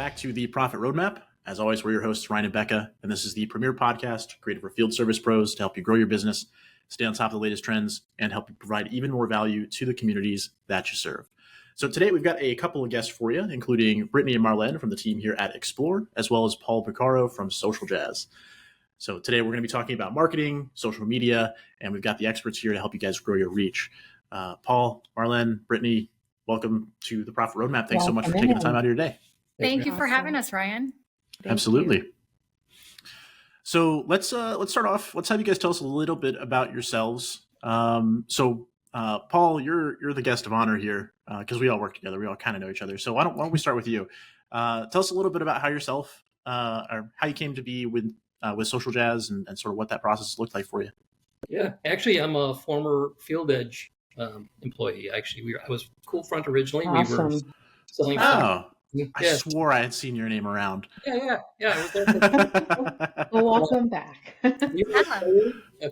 back to the Profit Roadmap. As always, we're your hosts, Ryan and Bekah, and this is the premier podcast created for field service pros to help you grow your business, stay on top of the latest trends, and help you provide even more value to the communities that you serve. So today we've got a couple of guests for you, including Britany and Marlen from the team here at Xplor, as well as Paul Baccaro from Social Jazz. So today we're going to be talking about marketing, social media, and we've got the experts here to help you guys grow your reach. Paul, Marlen, Britany, welcome to the Profit Roadmap. Thanks so much for taking the time out of your day. Thank you for having us, Ryan. Absolutely. So let's start off. Let's have you guys tell us a little bit about yourselves. Paul, you're the guest of honor here because we all work together. We all kind of know each other. So why don't we start with you? Tell us a little bit about how yourself or how you came to be with Social Jazz and sort of what that process looked like for you. Yeah, actually, I'm a former FieldEdge employee. Actually, I was Cool Front originally. Awesome. We were selling. I swore I had seen your name around. Yeah. I was there Well, welcome back.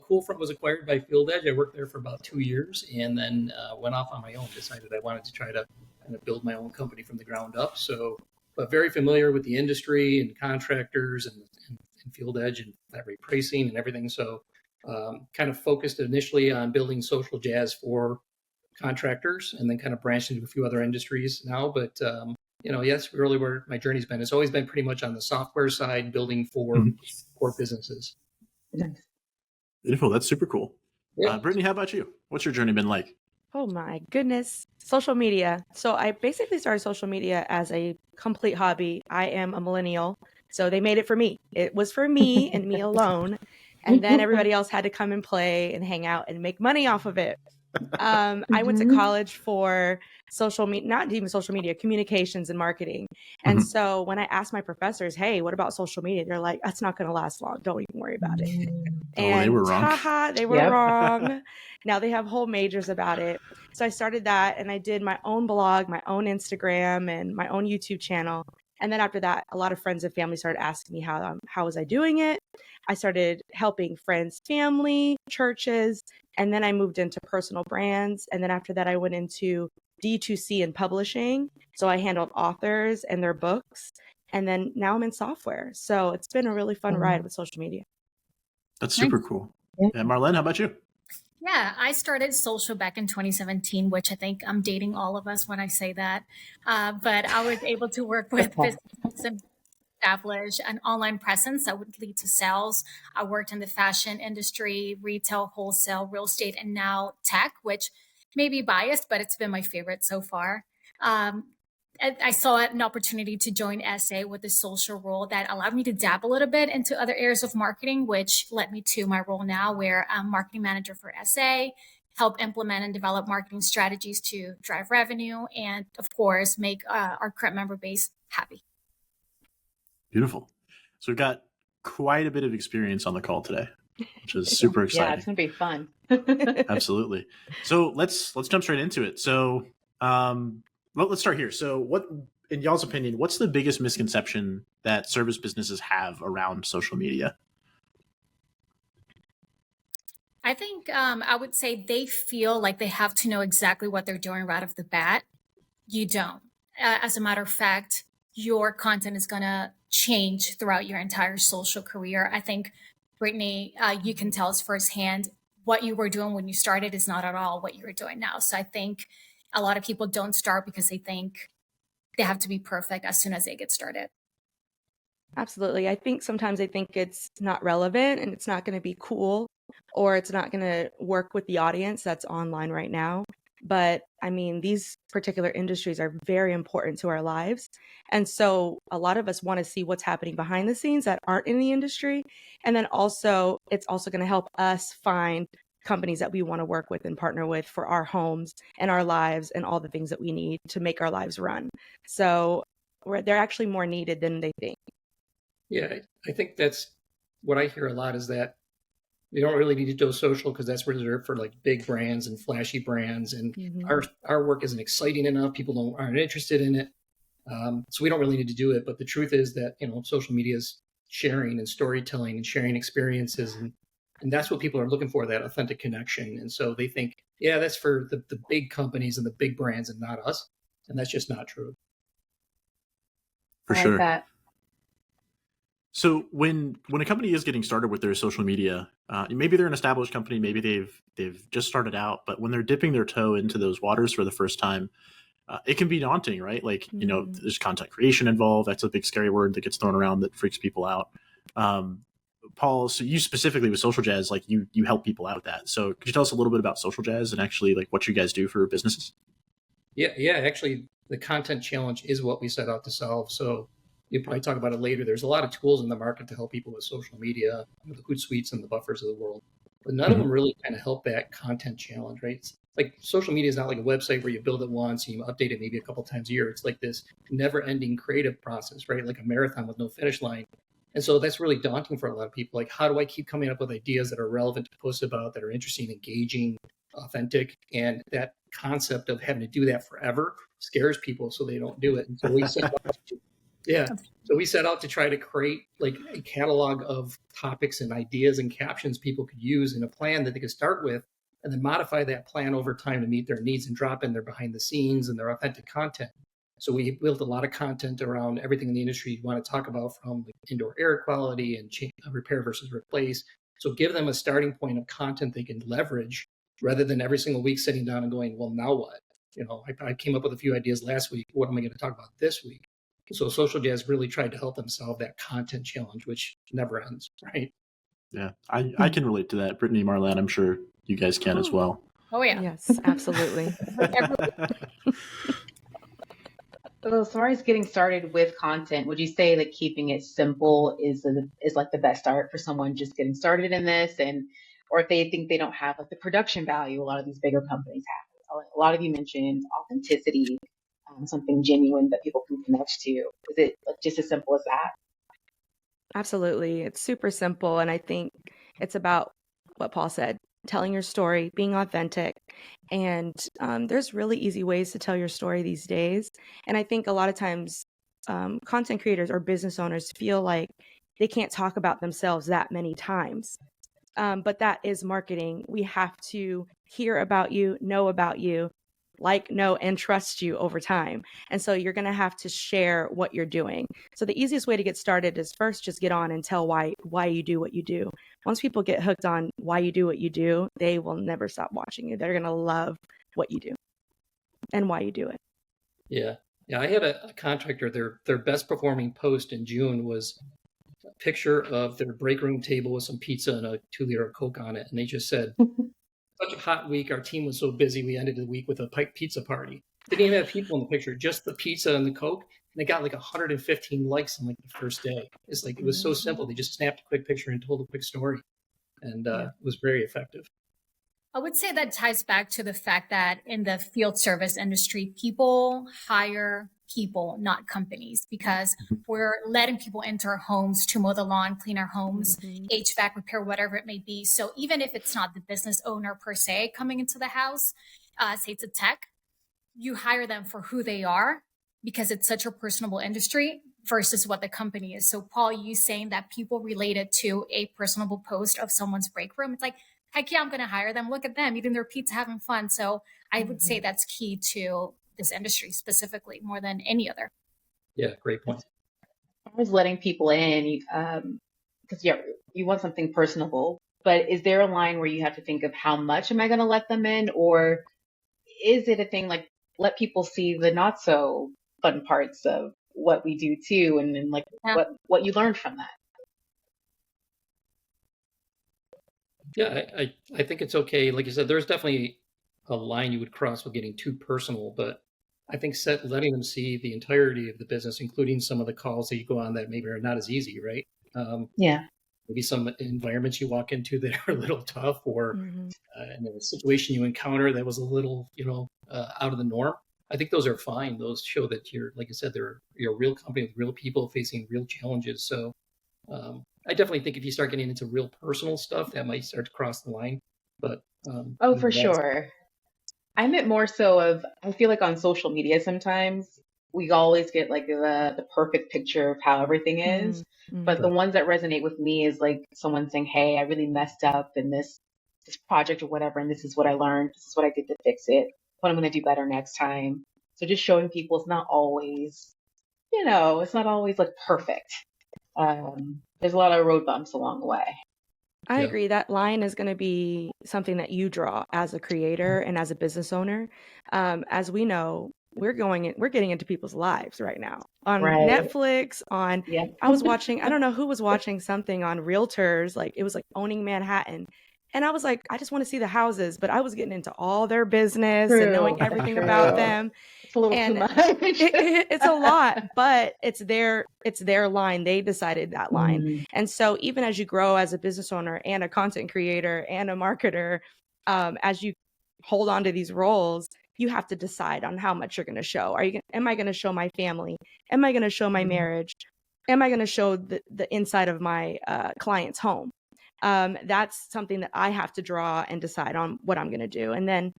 Cool Front was acquired by FieldEdge. I worked there for about 2 years, and then went off on my own. Decided I wanted to try to kind of build my own company from the ground up. So, but very familiar with the industry and contractors and FieldEdge and flat rate pricing and everything. So, kind of focused initially on building Social Jazz for contractors, and then kind of branched into a few other industries now. But yes, really where my journey's been. It's always been pretty much on the software side, building for core businesses. Beautiful. That's super cool. Yeah. Britany, how about you? What's your journey been like? Oh my goodness. Social media. So I basically started social media as a complete hobby. I am a millennial, so they made it for me. It was for me and me alone. And then everybody else had to come and play and hang out and make money off of it. I went to college for social media, not even social media, communications and marketing. And so when I asked my professors, hey, what about social media? They're like, that's not going to last long. Don't even worry about it. And they were wrong. They were wrong. Now they have whole majors about it. So I started that and I did my own blog, my own Instagram and my own YouTube channel. And then after that, a lot of friends and family started asking me how was I doing it? I started helping friends, family, churches, and then I moved into personal brands. And then after that, I went into D2C and publishing. So I handled authors and their books. And then now I'm in software. So it's been a really fun ride with social media. That's super cool. And Marlen, how about you? Yeah, I started social back in 2017, which I think I'm dating all of us when I say that. But I was able to work with businesses and establish an online presence that would lead to sales. I worked in the fashion industry, retail, wholesale, real estate, and now tech, which may be biased, but it's been my favorite so far. I saw an opportunity to join SA with the social role that allowed me to dabble a little bit into other areas of marketing, which led me to my role now where I'm marketing manager for SA, help implement and develop marketing strategies to drive revenue, and of course, make our current member base happy. Beautiful. So we've got quite a bit of experience on the call today, which is super exciting. Yeah, it's going to be fun. Absolutely. So let's jump straight into it. So let's start here. So what, in y'all's opinion, what's the biggest misconception that service businesses have around social media? I think I would say they feel like they have to know exactly what they're doing right off the bat. You don't. As a matter of fact, your content is going to change throughout your entire social career. I think, Britany, you can tell us firsthand what you were doing when you started is not at all what you're doing now. So I think a lot of people don't start because they think they have to be perfect as soon as they get started. Absolutely. I think sometimes they think it's not relevant and it's not going to be cool or it's not going to work with the audience that's online right now. But I mean, these particular industries are very important to our lives. And so a lot of us want to see what's happening behind the scenes that aren't in the industry. And then also, it's also going to help us find companies that we want to work with and partner with for our homes and our lives and all the things that we need to make our lives run. So they're actually more needed than they think. Yeah, I think that's what I hear a lot is that they don't really need to do social because that's reserved for like big brands and flashy brands. And our work isn't exciting enough. People aren't interested in it. So we don't really need to do it. But the truth is that, social media is sharing and storytelling and sharing experiences. And that's what people are looking for, that authentic connection. And so they think, yeah, that's for the big companies and the big brands and not us. And that's just not true. For I like sure. that. So when a company is getting started with their social media, maybe they're an established company, maybe they've just started out, but when they're dipping their toe into those waters for the first time, it can be daunting, right? Like, there's content creation involved. That's a big scary word that gets thrown around that freaks people out. Paul, so you specifically with Social Jazz, like you help people out with that. So could you tell us a little bit about Social Jazz and actually like what you guys do for businesses? Yeah. Actually, the content challenge is what we set out to solve. So you'll probably talk about it later. There's a lot of tools in the market to help people with social media, the Hootsuites and the Buffers of the world, but none of them really kind of help that content challenge, right? It's like social media is not like a website where you build it once and you update it maybe a couple times a year. It's like this never-ending creative process, right? Like a marathon with no finish line. And so that's really daunting for a lot of people. Like, how do I keep coming up with ideas that are relevant to post about, that are interesting, engaging, authentic? And that concept of having to do that forever scares people, so they don't do it. And so we set out to try to create like a catalog of topics and ideas and captions people could use in a plan that they could start with, and then modify that plan over time to meet their needs and drop in their behind the scenes and their authentic content. So we built a lot of content around everything in the industry you want to talk about, from like indoor air quality and repair versus replace. So give them a starting point of content they can leverage, rather than every single week sitting down and going, well, now what? I came up with a few ideas last week. What am I going to talk about this week? So Social Jazz really tried to help them solve that content challenge, which never ends, right? Yeah, I can relate to that. Britany, Marlen, I'm sure you guys can as well. Oh yeah. Yes, absolutely. So as far as getting started with content, would you say that keeping it simple is like the best start for someone just getting started in this, or if they think they don't have like the production value a lot of these bigger companies have? A lot of you mentioned authenticity, something genuine that people can connect to. Is it like just as simple as that? Absolutely. It's super simple. And I think it's about what Paul said, telling your story, being authentic. And there's really easy ways to tell your story these days. And I think a lot of times content creators or business owners feel like they can't talk about themselves that many times. But that is marketing. We have to hear about you, know about you, like, know, and trust you over time. And so you're going to have to share what you're doing. So the easiest way to get started is first just get on and tell why you do what you do. Once people get hooked on why you do what you do, they will never stop watching you. They're going to love what you do and why you do it. Yeah. I had a contractor, their best performing post in June was a picture of their break room table with some pizza and a 2-liter Coke on it. And they just said, such a hot week. Our team was so busy. We ended the week with a pizza party. Didn't even have people in the picture, just the pizza and the Coke. And they got like 115 likes in like the first day. It's like, it was so simple. They just snapped a quick picture and told a quick story. And it was very effective. I would say that ties back to the fact that in the field service industry, people hire people, not companies, because we're letting people into our homes to mow the lawn, clean our homes, HVAC, repair, whatever it may be. So even if it's not the business owner per se coming into the house, say it's a tech, you hire them for who they are because it's such a personable industry versus what the company is. So Paul, you saying that people related to a personable post of someone's break room, it's like, heck yeah, I'm going to hire them. Look at them eating their pizza, having fun. So I would say that's key to this industry specifically more than any other. Yeah, great point. I was letting people in because you want something personable, but is there a line where you have to think of how much am I going to let them in? Or is it a thing like let people see the not so fun parts of what we do too, and then like what you learned from that? Yeah, I think it's okay. Like you said, there's definitely a line you would cross with getting too personal, but I think letting them see the entirety of the business, including some of the calls that you go on that maybe are not as easy, right? Maybe some environments you walk into that are a little tough, or and a situation you encounter that was a little, out of the norm. I think those are fine. Those show that you're, like I said, you're a real company with real people facing real challenges. So I definitely think if you start getting into real personal stuff, that might start to cross the line. But for sure. I meant more so of, I feel like on social media sometimes we always get like the perfect picture of how everything is. But the ones that resonate with me is like someone saying, hey, I really messed up in this project or whatever, and this is what I learned. This is what I did to fix it. What I'm going to do better next time. So just showing people it's not always it's not always like perfect. There's a lot of road bumps along the way. I Yeah. agree. That line is going to be something that you draw as a creator and as a business owner. As we know, we're getting into people's lives right now on Right. Netflix. Yeah. I was watching, I don't know who was watching something on realtors, like it was like owning Manhattan. And I was like, I just want to see the houses, but I was getting into all their business and knowing everything about them. It's a little too And much. it's a lot, but it's their line. They decided that line. Mhm. And so even as you grow as a business owner and a content creator and a marketer, as you hold on to these roles, you have to decide on how much you're going to show. Am I going to show my family? Am I going to show my marriage? Am I going to show the inside of my client's home? That's something that I have to draw and decide on what I'm going to do. And then,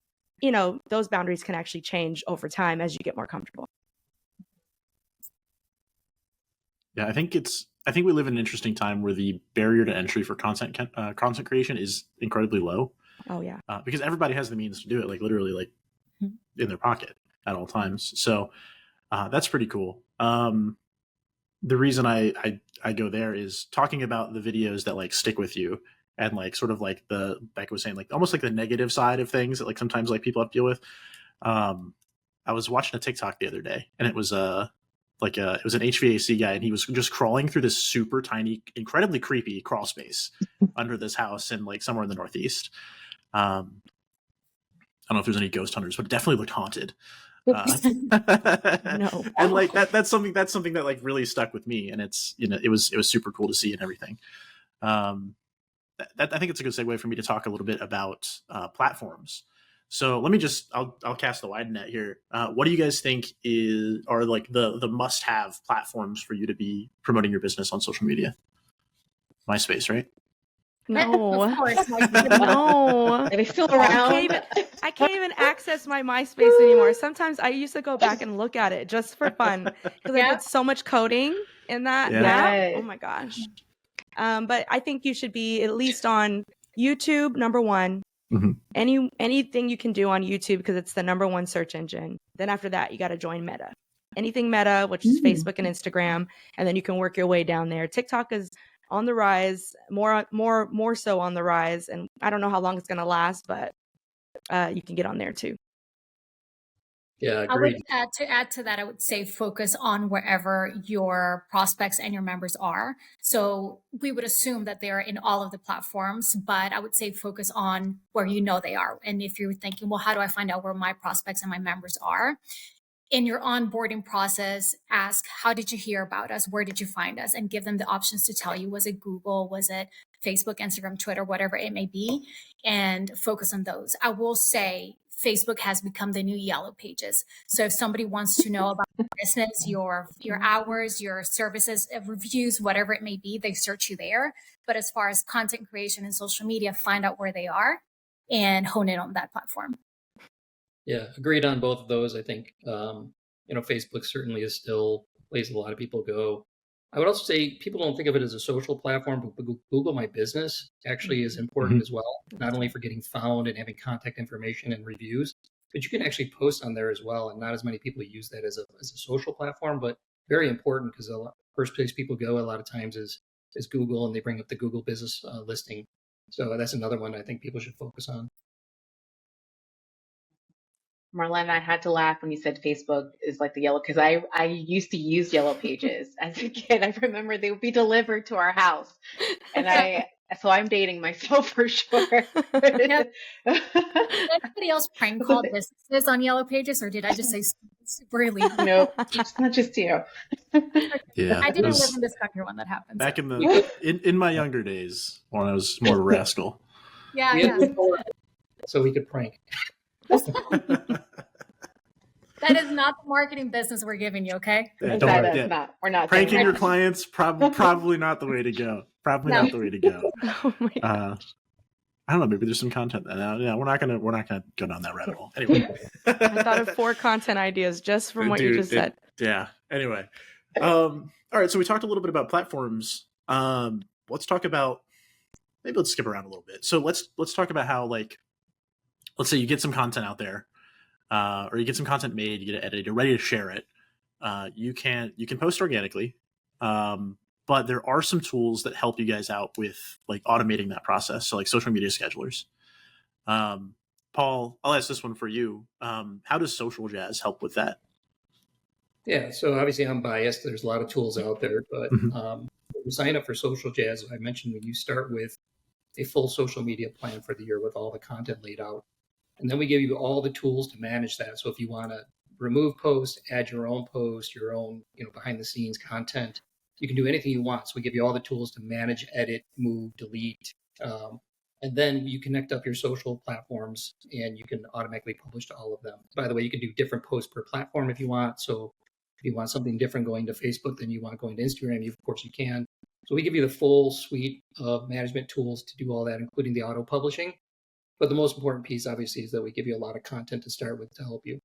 those boundaries can actually change over time as you get more comfortable. Yeah, I think we live in an interesting time where the barrier to entry for content creation is incredibly low. Oh yeah. Because everybody has the means to do it, like literally, like in their pocket at all times. So that's pretty cool. The reason I go there is talking about the videos that like stick with you, and like sort of like Bekah was saying, like almost like the negative side of things that like sometimes like people have to deal with. I was watching a TikTok the other day, and it was it was an HVAC guy, and he was just crawling through this super tiny, incredibly creepy crawl space under this house in like somewhere in the Northeast. I don't know if there's any ghost hunters, but it definitely looked haunted. No. And like that's something that like really stuck with me, and it's it was super cool to see and everything. I think it's a good segue for me to talk a little bit about platforms. So let me I'll cast the wide net here. What do you guys think are like the must-have platforms for you to be promoting your business on social media? MySpace, right? No. Of course. No. Are they still around? I can't even access my MySpace anymore. Sometimes I used to go back and look at it just for fun because I did so much coding in that app. Yes. Oh my gosh. But I think you should be at least on YouTube, number one. Mm-hmm. Anything you can do on YouTube because it's the number one search engine. Then after that, you got to join Meta. Anything Meta, which is Facebook and Instagram, and then you can work your way down there. TikTok is on the rise, more so on the rise, and I don't know how long it's going to last, but you can get on there too. Yeah, agreed. I would add to that, I would say focus on wherever your prospects and your members are. So we would assume that they're in all of the platforms, but I would say focus on where they are. And if you're thinking, well, how do I find out where my prospects and my members are? In your onboarding process, ask, how did you hear about us? Where did you find us? And give them the options to tell you, was it Google? Was it Facebook, Instagram, Twitter, whatever it may be? And focus on those. I will say Facebook has become the new Yellow Pages. So if somebody wants to know about your business, your hours, your services, reviews, whatever it may be, they search you there. But as far as content creation and social media, find out where they are and hone in on that platform. Yeah, agreed on both of those. I think, Facebook certainly is still a place a lot of people go. I would also say people don't think of it as a social platform, but Google My Business actually is important as well, not only for getting found and having contact information and reviews, but you can actually post on there as well. And not as many people use that as a social platform, but very important because the first place people go a lot of times is Google, and they bring up the Google business listing. So that's another one I think people should focus on. Marlen, I had to laugh when you said Facebook is like the yellow, because I used to use Yellow Pages as a kid. I remember they would be delivered to our house, and so I'm dating myself for sure. Did anybody else prank call businesses on Yellow Pages, or did I just say super illegal? No, it's not just you. Yeah, I didn't live in this country when that happened. Back so. in my younger days when I was more of a rascal. Yeah. So we could prank. That is not the marketing business we're giving you, okay? Yeah, not. We're not pranking your clients. Probably not the way to go. Probably not the way to go. Oh my God. I don't know. Maybe there's some content. Yeah, we're not gonna go down that rabbit hole. Anyway, I thought of 4 content ideas just from what you just said. Yeah. Anyway, all right. So we talked a little bit about platforms. Let's talk about. Maybe let's skip around a little bit. So let's talk about how, like, let's say you get some content out there, or you get some content made, you get it edited, you're ready to share it. you can post organically, but there are some tools that help you guys out with like automating that process. So like social media schedulers. Paul, I'll ask this one for you. How does Social Jazz help with that? Yeah, so obviously I'm biased. There's a lot of tools out there, but when you sign up for Social Jazz, I mentioned when you start with a full social media plan for the year with all the content laid out. And then we give you all the tools to manage that. So if you want to remove posts, add your own post, your own, behind the scenes content, you can do anything you want. So we give you all the tools to manage, edit, move, delete. And then you connect up your social platforms and you can automatically publish to all of them. By the way, you can do different posts per platform if you want. So if you want something different going to Facebook than you want going to Instagram, of course you can. So we give you the full suite of management tools to do all that, including the auto publishing. But the most important piece, obviously, is that we give you a lot of content to start with to help you.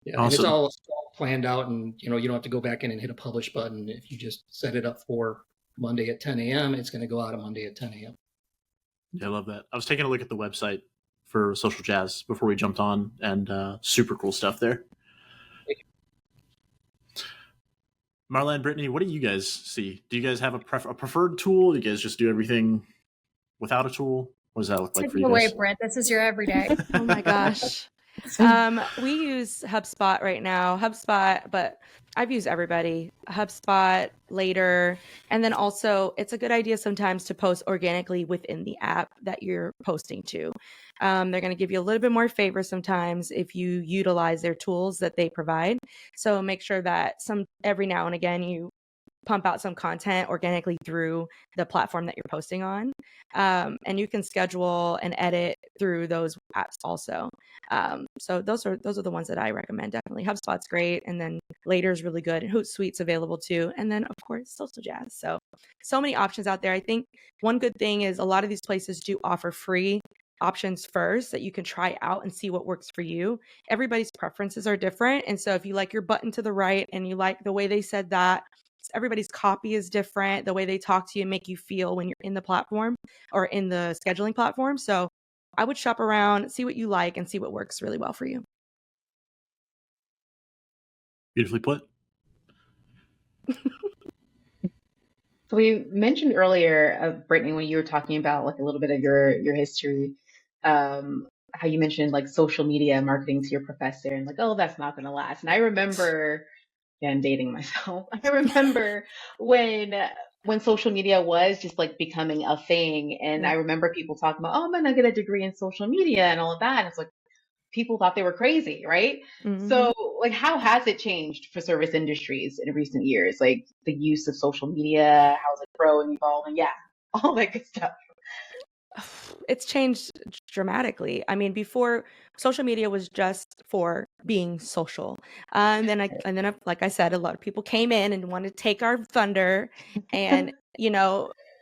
Yeah, awesome. And it's all planned out, and you don't have to go back in and hit a publish button. If you just set it up for Monday at 10 a.m., it's going to go out on Monday at 10 a.m. Yeah, I love that. I was taking a look at the website for Social Jazz before we jumped on, and super cool stuff there. Marlen, Britany, what do you guys see? Do you guys have a preferred tool? Do you guys just do everything without a tool? What does that look like for you guys? Take it away, Britt. This is your everyday. Oh my gosh. We use HubSpot right now. HubSpot, but I've used everybody. HubSpot, Later, and then also it's a good idea sometimes to post organically within the app that you're posting to. They're going to give you a little bit more favor sometimes if you utilize their tools that they provide. So make sure that every now and again you pump out some content organically through the platform that you're posting on. And you can schedule and edit through those apps also. So those are the ones that I recommend. Definitely HubSpot's great. And then Later is really good. And Hootsuite's available too. And then of course, Social Jazz. So many options out there. I think one good thing is a lot of these places do offer free options first that you can try out and see what works for you. Everybody's preferences are different. And so if you like your button to the right and you like the way they said that, everybody's copy is different, the way they talk to you and make you feel when you're in the platform or in the scheduling platform. So I would shop around, see what you like, and see what works really well for you. Beautifully put. So we mentioned earlier, Britany, when you were talking about like a little bit of your history, how you mentioned like social media marketing to your professor and like, oh, that's not going to last. And I remember, yeah, I'm dating myself. I remember when social media was just like becoming a thing, and I remember people talking about, oh, I'm gonna get a degree in social media and all of that. And it's like people thought they were crazy, right? Mm-hmm. So like, how has it changed for service industries in recent years? Like the use of social media, how's it growing, evolving? Yeah, all that good stuff. It's changed dramatically. I mean, before social media was just for being social. And then, like I said, a lot of people came in and wanted to take our thunder. And,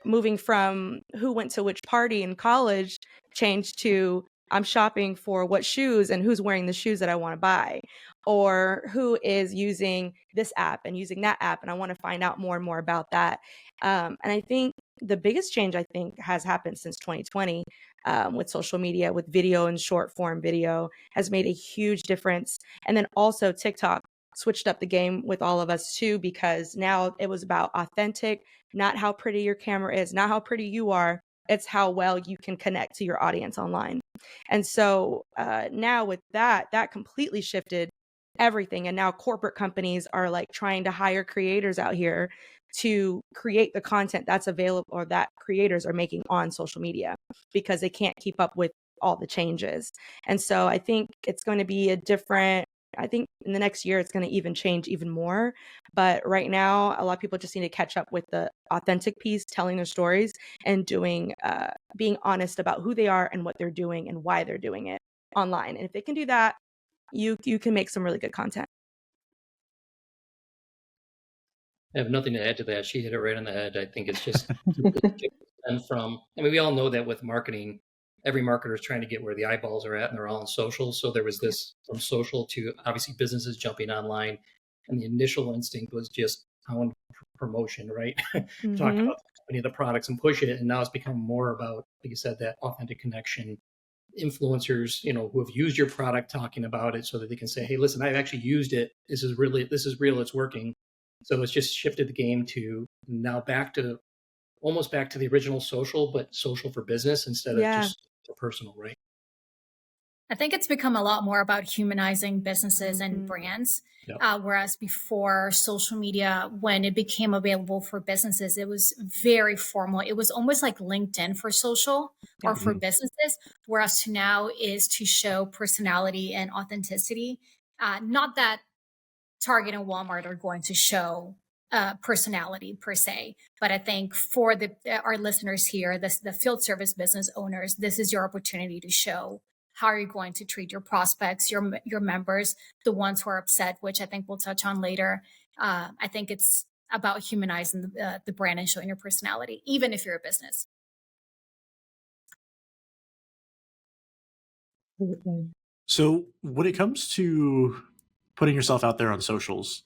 moving from who went to which party in college changed to I'm shopping for what shoes and who's wearing the shoes that I want to buy, or who is using this app and using that app. And I want to find out more and more about that. And I think the biggest change has happened since 2020 with social media, with video and short form video has made a huge difference. And then also TikTok switched up the game with all of us too, because now it was about authentic, not how pretty your camera is, not how pretty you are. It's how well you can connect to your audience online. And so now with that completely shifted everything. And now corporate companies are like trying to hire creators out here to create the content that's available or that creators are making on social media because they can't keep up with all the changes. And so I think it's going to be I think in the next year, it's going to even change even more. But right now, a lot of people just need to catch up with the authentic piece, telling their stories and being honest about who they are and what they're doing and why they're doing it online. And if they can do that, you can make some really good content. I have nothing to add to that. She hit it right on the head. I think it's just we all know that with marketing, every marketer is trying to get where the eyeballs are at, and they're all on social. So there was this from social to obviously businesses jumping online. And the initial instinct was just pound promotion, right? Mm-hmm. Talk about the company, the products, and push it. And now it's become more about, like you said, that authentic connection influencers, who have used your product talking about it so that they can say, hey, listen, I've actually used it. This is real. It's working. So it's just shifted the game to now almost back to the original social, but social for business instead of just personal, right? I think it's become a lot more about humanizing businesses and brands. Yep. Whereas before social media, when it became available for businesses, it was very formal. It was almost like LinkedIn for social or for businesses, whereas now is to show personality and authenticity. Not that Target and Walmart are going to show personality per se, but I think for our listeners here, the field service business owners, this is your opportunity to show how are you going to treat your prospects, your members, the ones who are upset, which I think we'll touch on later. I think it's about humanizing the brand and showing your personality, even if you're a business. So when it comes to putting yourself out there on socials,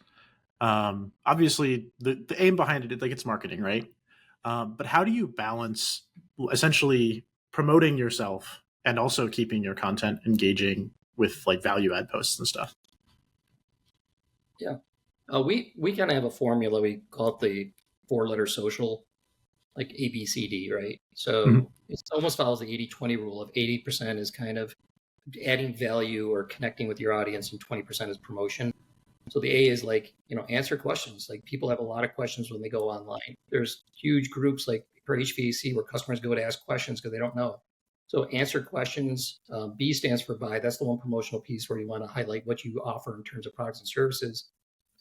obviously the aim behind it, like, it's marketing, right? But how do you balance essentially promoting yourself and also keeping your content engaging with like value add posts and stuff? Yeah. We kind of have a formula. We call it the 4-letter social, like ABCD, right? So it almost follows the 80-20 rule of 80% is kind of adding value or connecting with your audience, and 20% is promotion. So the A is like, answer questions. Like, people have a lot of questions when they go online. There's huge groups like for HVAC where customers go to ask questions because they don't know. So answer questions. B stands for buy. That's the one promotional piece where you want to highlight what you offer in terms of products and services.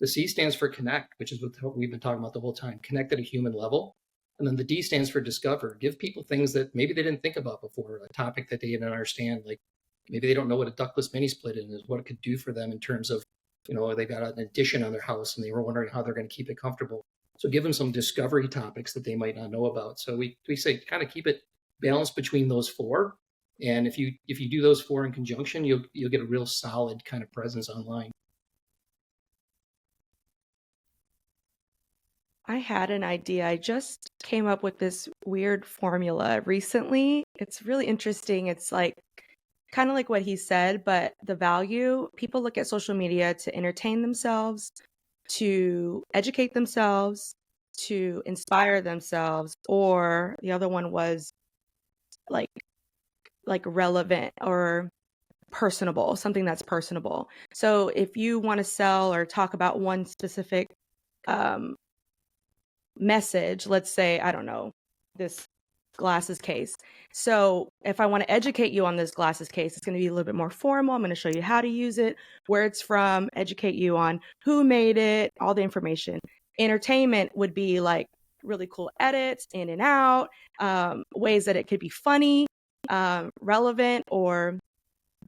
The C stands for connect, which is what we've been talking about the whole time, connect at a human level. And then the D stands for discover. Give people things that maybe they didn't think about before, a topic that they didn't understand. Like, maybe they don't know what a ductless mini split is, what it could do for them in terms of, they got an addition on their house and they were wondering how they're going to keep it comfortable. So give them some discovery topics that they might not know about. So we say kind of keep it balanced between those 4. And if you do those 4 in conjunction, you'll get a real solid kind of presence online. I had an idea. I just came up with this weird formula recently. It's really interesting. It's like kind of like what he said, but the value, people look at social media to entertain themselves, to educate themselves, to inspire themselves, or the other one was like relevant or personable, something that's personable. So if you want to sell or talk about one specific message, let's say, I don't know, this glasses case. So if I want to educate you on this glasses case, it's going to be a little bit more formal. I'm going to show you how to use it, where it's from, educate you on who made it, all the information. Entertainment would be like really cool edits, in and out, ways that it could be funny, relevant, or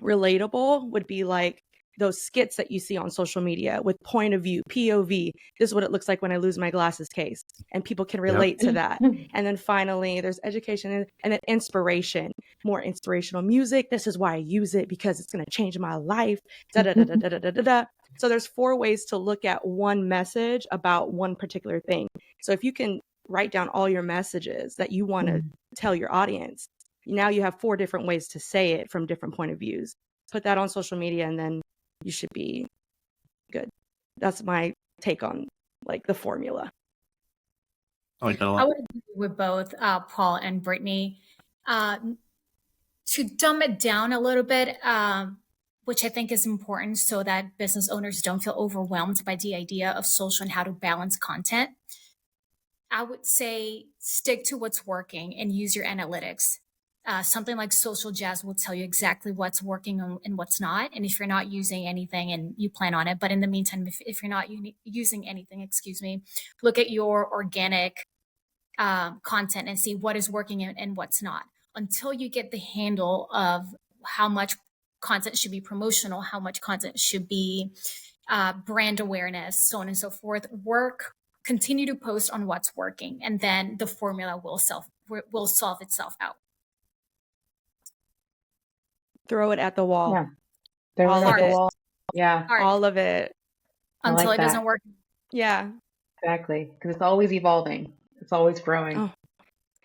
relatable would be like those skits that you see on social media with point of view, POV. This is what it looks like when I lose my glasses case. And people can relate to that. And then finally, there's education and then inspiration, more inspirational music. This is why I use it, because it's going to change my life. Da, da, da, da, da, da, da, da. So there's 4 ways to look at one message about one particular thing. So if you can write down all your messages that you want to tell your audience, now you have 4 different ways to say it from different point of views. Put that on social media and then you should be good. That's my take on like the formula. I like that a lot. I would agree with both Paul and Britany. To dumb it down a little bit, which I think is important so that business owners don't feel overwhelmed by the idea of social and how to balance content, I would say stick to what's working and use your analytics. Something like Social Jazz will tell you exactly what's working and what's not. And if you're not using anything and you plan on it, but in the meantime, if you're not using anything, look at your organic content and see what is working and what's not. Until you get the handle of how much content should be promotional, how much content should be brand awareness, so on and so forth, continue to post on what's working, and then the formula will solve itself out. Throw it at the wall. Yeah. Throw it at the wall. Yeah. All of it. Until it doesn't work. Yeah. Exactly. Because it's always evolving. It's always growing. Oh.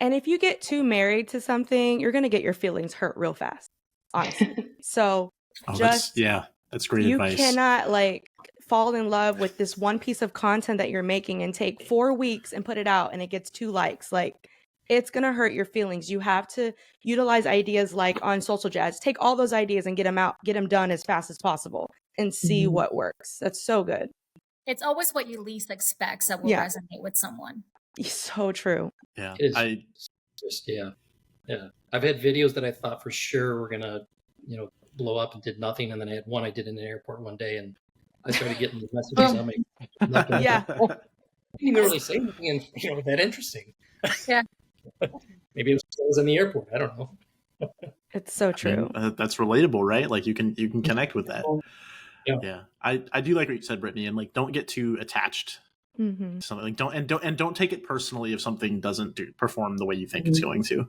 And if you get too married to something, you're going to get your feelings hurt real fast. honestly. So that's great you advice. cannot like fall in love with this one piece of content that you're making and take 4 weeks and put it out and it gets 2 likes. Like, it's going to hurt your feelings. You have to utilize ideas like on Social Jazz. Take all those ideas and get them done as fast as possible and see what works. That's so good. It's always what you least expect that will resonate with someone. So true. Yeah. I've had videos that I thought for sure were going to, blow up and did nothing. And then I had one I did in an airport one day and I started getting the messages on my Yeah. I didn't even really say anything and, that interesting. Yeah. Maybe it was in the airport. I don't know. It's so true. That's relatable, right? Like you can connect with that. Yeah. I do like what you said, Britany, and like don't get too attached to something. Like don't take it personally if something doesn't perform the way you think it's going to.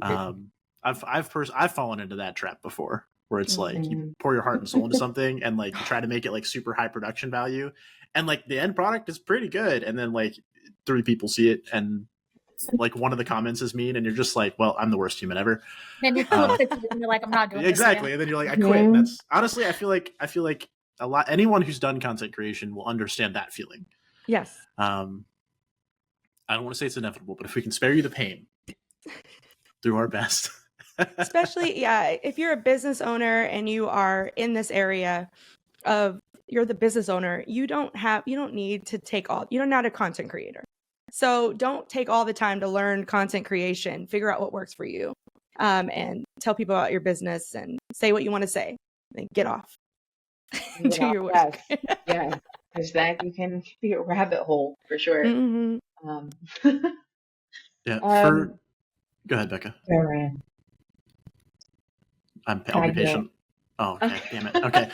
I've fallen into that trap before, where it's like you pour your heart and soul into something and like you try to make it like super high production value, and like the end product is pretty good, and then like 3 people see it and like one of the comments is mean, and you're just like, well, I'm the worst human ever. Then you quit and you're like, I'm not doing exactly. this And then you're like, I quit. And that's honestly, I feel like anyone who's done content creation will understand that feeling. Yes. I don't want to say it's inevitable, but if we can spare you the pain, do our best. Especially, if you're a business owner and you are in this area you're the business owner, you don't need to you're not a content creator. So don't take all the time to learn content creation, figure out what works for you, and tell people about your business and say what you want to say. Then get off. Do your work. Yeah. Because that you can be a rabbit hole for sure. Go ahead, Bekah. I'll be patient. Oh, okay. Damn it. Okay.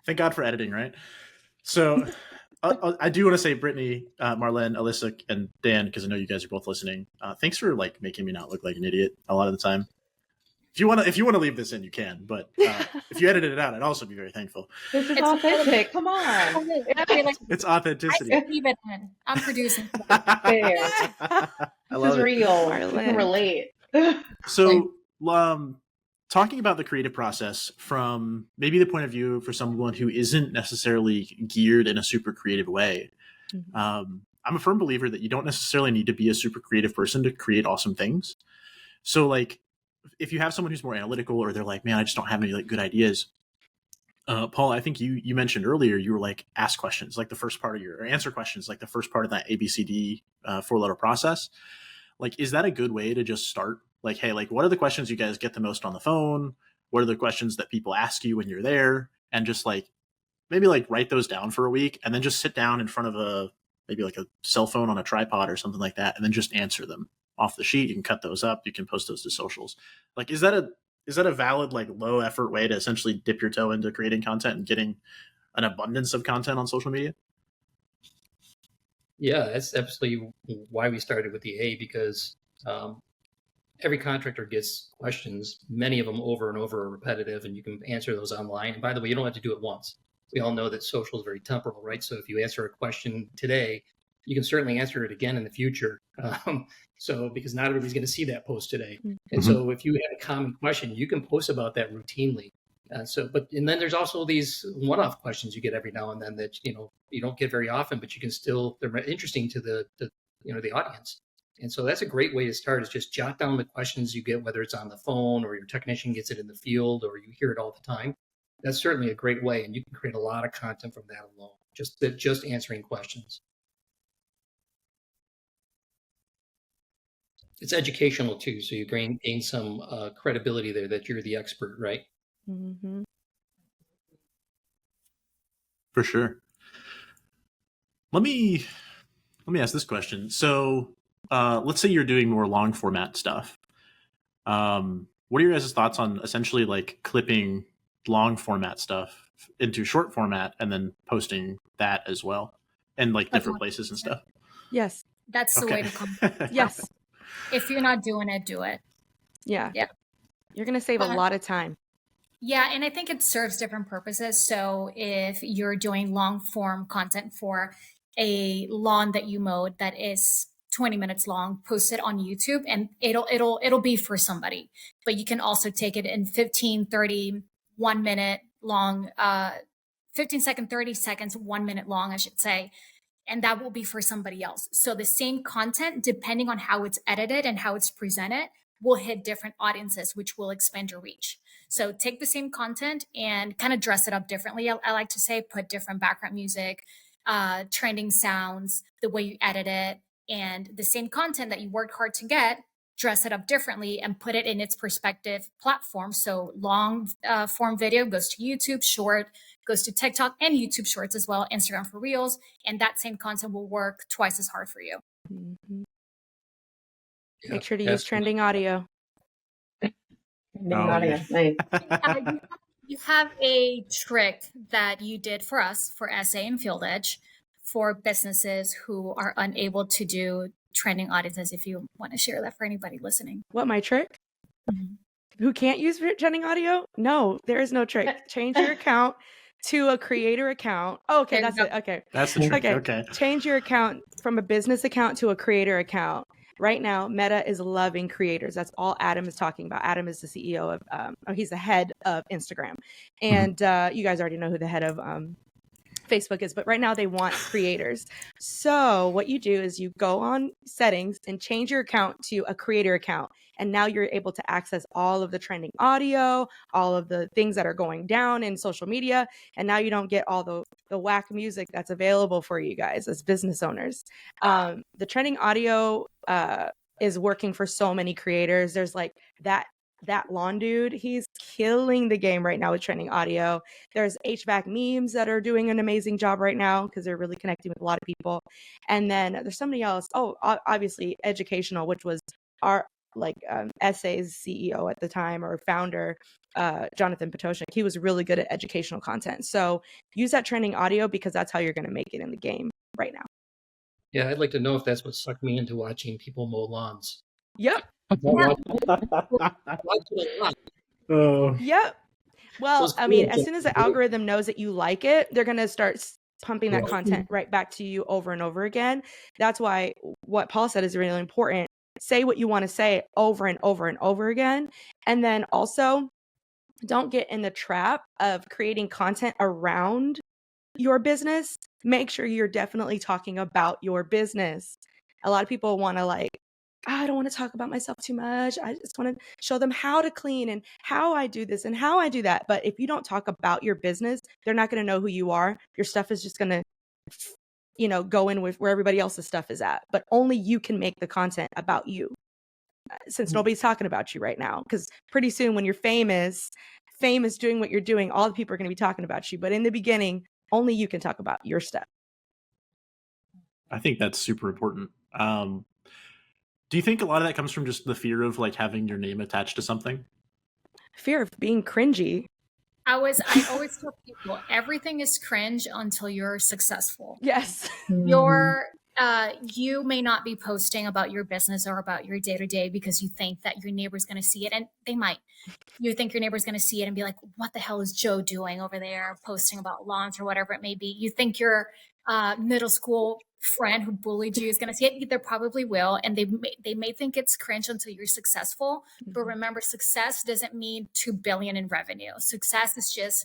Thank God for editing, right? So I do want to say, Britany, Marlen, Alyssa, and Dan, because I know you guys are both listening. Thanks for like making me not look like an idiot a lot of the time. If you want to leave this in, you can. But if you edited it out, I'd also be very thankful. This is authentic. Come on. It's authenticity. I leave it in. I'm producing. This is real. I can relate. So, talking about the creative process from maybe the point of view for someone who isn't necessarily geared in a super creative way, I'm a firm believer that you don't necessarily need to be a super creative person to create awesome things. So like, if you have someone who's more analytical, or they're like, man, I just don't have any like good ideas. Paul, I think you mentioned earlier, you were like, ask questions, like the first part of or answer questions, like the first part of that ABCD 4-letter process. Like, is that a good way to just start? Like, hey, like, what are the questions you guys get the most on the phone? What are the questions that people ask you when you're there? And just like, maybe like write those down for a week and then just sit down in front of maybe like a cell phone on a tripod or something like that. And then just answer them off the sheet. You can cut those up. You can post those to socials. Like, is that a valid, like low effort way to essentially dip your toe into creating content and getting an abundance of content on social media? Yeah, that's absolutely why we started with the A, because every contractor gets questions, many of them over and over are repetitive, and you can answer those online. And by the way, you don't have to do it once. We all know that social is very temporal, right? So if you answer a question today, you can certainly answer it again in the future. Because not everybody's going to see that post today. And so if you have a common question, you can post about that routinely. And then there's also these one-off questions you get every now and then that, you don't get very often, but you can still, they're interesting to the audience. And so that's a great way to start, is just jot down the questions you get, whether it's on the phone or your technician gets it in the field or you hear it all the time. That's certainly a great way. And you can create a lot of content from that alone, just answering questions. It's educational too. So you gain some credibility there that you're the expert, right? Mm-hmm. For sure. Let me ask this question. So let's say you're doing more long format stuff. What are your guys' thoughts on essentially like clipping long format stuff into short format and then posting that as well, and like different places and stuff? Yes. That's the way to come. Yes. If you're not doing it, do it. Yeah. You're going to save a lot of time. Yeah, and I think it serves different purposes. So if you're doing long form content for a lawn that you mowed that is 20 minutes long, post it on YouTube, and it'll be for somebody. But you can also take it in 15, 30, 1 minute long, 15 second, 30 seconds, 1 minute long, I should say. And that will be for somebody else. So the same content, depending on how it's edited and how it's presented, will hit different audiences, which will expand your reach. So take the same content and kind of dress it up differently. I like to say, put different background music, trending sounds, the way you edit it, and the same content that you worked hard to get, dress it up differently and put it in its perspective platform. So long form video goes to YouTube, short goes to TikTok and YouTube Shorts as well, Instagram for Reels, and that same content will work twice as hard for you. Mm-hmm. Yeah, Make sure to use trending audio. Audio. Nice. You have a trick that you did for us for SA and FieldEdge for businesses who are unable to do trending audiences, if you want to share that for anybody listening. What, my trick? Mm-hmm. Who can't use trending audio? No, there is no trick. Change your account to a creator account. Oh, okay, that's it. Okay. That's the trick. Okay. Change your account from a business account to a creator account. Right now, Meta is loving creators. That's all Adam is talking about. Adam is the CEO of, he's the head of Instagram. And you guys already know who the head of Facebook is, but right now they want creators. So what you do is you go on settings and change your account to a creator account. And now you're able to access all of the trending audio, all of the things that are going down in social media. And now you don't get all the whack music that's available for you guys as business owners. The trending audio is working for so many creators. There's like that lawn dude, he's killing the game right now with trending audio. There's HVAC memes that are doing an amazing job right now because they're really connecting with a lot of people. And then there's somebody else. Oh, obviously educational, which was our SA's CEO at the time or founder, Jonathan Potoshnik. He was really good at educational content. So use that trending audio because that's how you're going to make it in the game right now. Yeah, I'd like to know if that's what sucked me into watching people mow lawns. Yep. Oh. Yep. Well, I mean, as soon as the algorithm knows that you like it, they're going to start pumping that content right back to you over and over again. That's why what Paul said is really important. Say what you want to say over and over and over again. And then also don't get in the trap of creating content around your business. Make sure you're definitely talking about your business. A lot of people want to I don't want to talk about myself too much. I just want to show them how to clean and how I do this and how I do that. But if you don't talk about your business, they're not going to know who you are. Your stuff is just going to, go in with where everybody else's stuff is at. But only you can make the content about you since nobody's talking about you right now. Because pretty soon when you're famous doing what you're doing, all the people are going to be talking about you. But in the beginning, only you can talk about your stuff. I think that's super important. Do you think a lot of that comes from just the fear of having your name attached to something? Fear of being cringy. I always tell people everything is cringe until you're successful. Yes. You may not be posting about your business or about your day-to-day because you think that your neighbor's going to see it, and they might. You think your neighbor's going to see it and be like, what the hell is Joe doing over there posting about lawns or whatever it may be? You think your middle school friend who bullied you is going to see it. They probably will, and they may think it's cringe until you're successful. But remember, success doesn't mean 2 billion in revenue. Success is just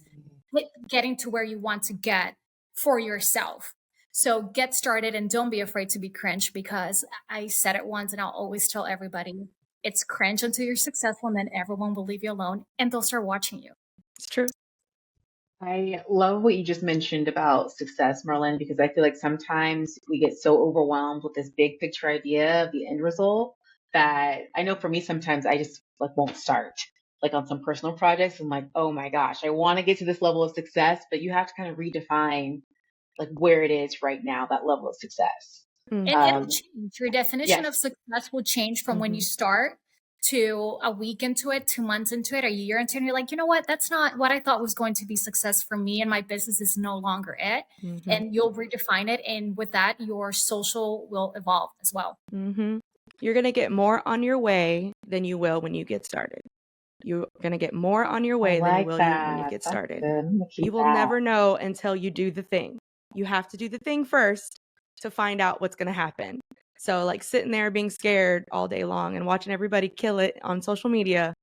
getting to where you want to get for yourself. So get started and don't be afraid to be cringe, because I said it once and I'll always tell everybody, it's cringe until you're successful, and then everyone will leave you alone and they'll start watching you. It's true. I love what you just mentioned about success, Marlen, because I feel like sometimes we get so overwhelmed with this big picture idea of the end result that I know for me, sometimes I just won't start on some personal projects. I'm like, oh my gosh, I want to get to this level of success, but you have to kind of redefine where it is right now, that level of success. And it'll change. Your definition of success will change from when you start to a week into it, 2 months into it, a year into it, and you're like, you know what? That's not what I thought was going to be success for me, and my business is no longer it. And you'll redefine it. And with that, your social will evolve as well. You're going to get more on your way than you will when you get started. You're going to get more on your way than you will when you get started. You will never know until you do the thing. You have to do the thing first to find out what's going to happen. So like sitting there being scared all day long and watching everybody kill it on social media,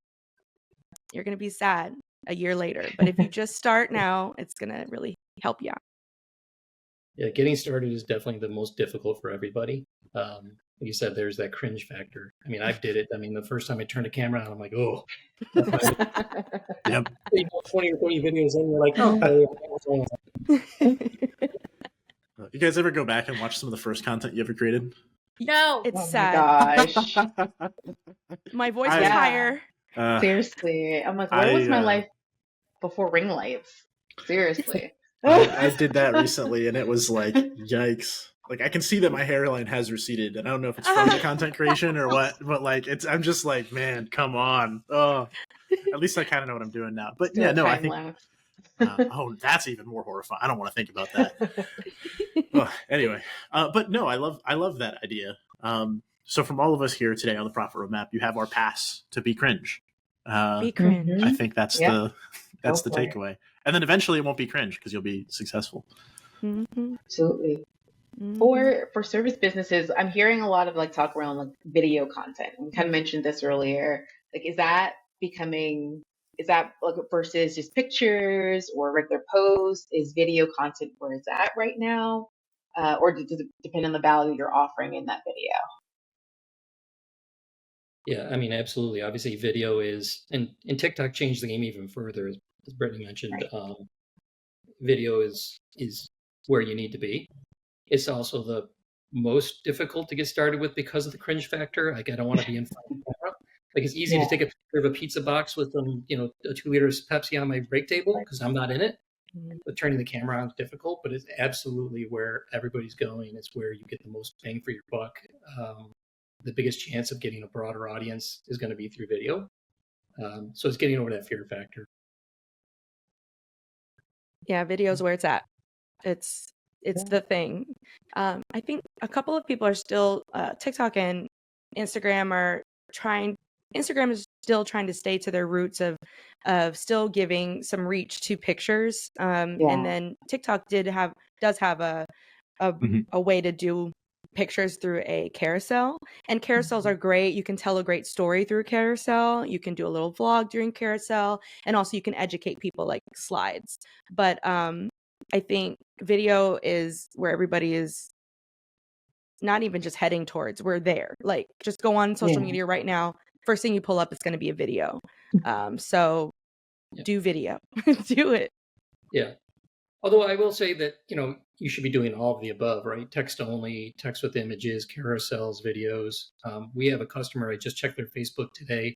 you're going to be sad a year later. But if you just start now, it's going to really help you out. Yeah, getting started is definitely the most difficult for everybody. Like you said, there's that cringe factor. I mean, I did it. I mean, the first time I turned the camera on, I'm like, oh. Yep. 20 or 30 videos in, you're like, oh. You guys ever go back and watch some of the first content you ever created? No. It's Oh sad. my gosh. My voice I- was Yeah. higher. Seriously. I'm like, where was my I- life before ring lights? Seriously. I did that recently, and it was like, yikes. Like, I can see that my hairline has receded, and I don't know if it's from the content creation or what, but like, I'm just like, man, come on. Oh, at least I kind of know what I'm doing now. But yeah, no, I think, oh, that's even more horrifying. I don't want to think about that. Anyway, but no, I love that idea. So from all of us here today on the Profit Roadmap, you have our pass to be cringe. Be cringe. I think that's Yeah. the Go for it. takeaway. And then eventually it won't be cringe because you'll be successful. Mhm. Absolutely. Mhm. For service businesses, I'm hearing a lot of like talk around like video content. We kind of mentioned this earlier. Like, is that like versus just pictures or regular posts? Is video content where it's at right now? Or does it depend on the value you're offering in that video? Yeah, I mean, absolutely. Obviously, video is, and TikTok changed the game even further, as Brittany mentioned. Right. Video is where you need to be. It's also the most difficult to get started with because of the cringe factor. Like, I don't want to be in front of the camera. Like, it's easy to take a picture of a pizza box with a 2 liters Pepsi on my break table because I'm not in it. Mhm. But turning the camera on is difficult, but it's absolutely where everybody's going. It's where you get the most bang for your buck. The biggest chance of getting a broader audience is going to be through video. So it's getting over that fear factor. Yeah, video's where it's at. It's the thing. I think a couple of people are still TikTok and Instagram are trying. Instagram is still trying to stay to their roots of still giving some reach to pictures. And then TikTok does have a way to do pictures through a carousel, and carousels are great. You can tell a great story through a carousel. You can do a little vlog during carousel, and also you can educate people like slides. But I think video is where everybody is not even just heading towards. We're there. Like, just go on social media right now. First thing you pull up is going to be a video. So do video. Do it. Yeah. Although I will say that, you should be doing all of the above, right? Text only, text with images, carousels, videos. We have a customer, I just checked their Facebook today,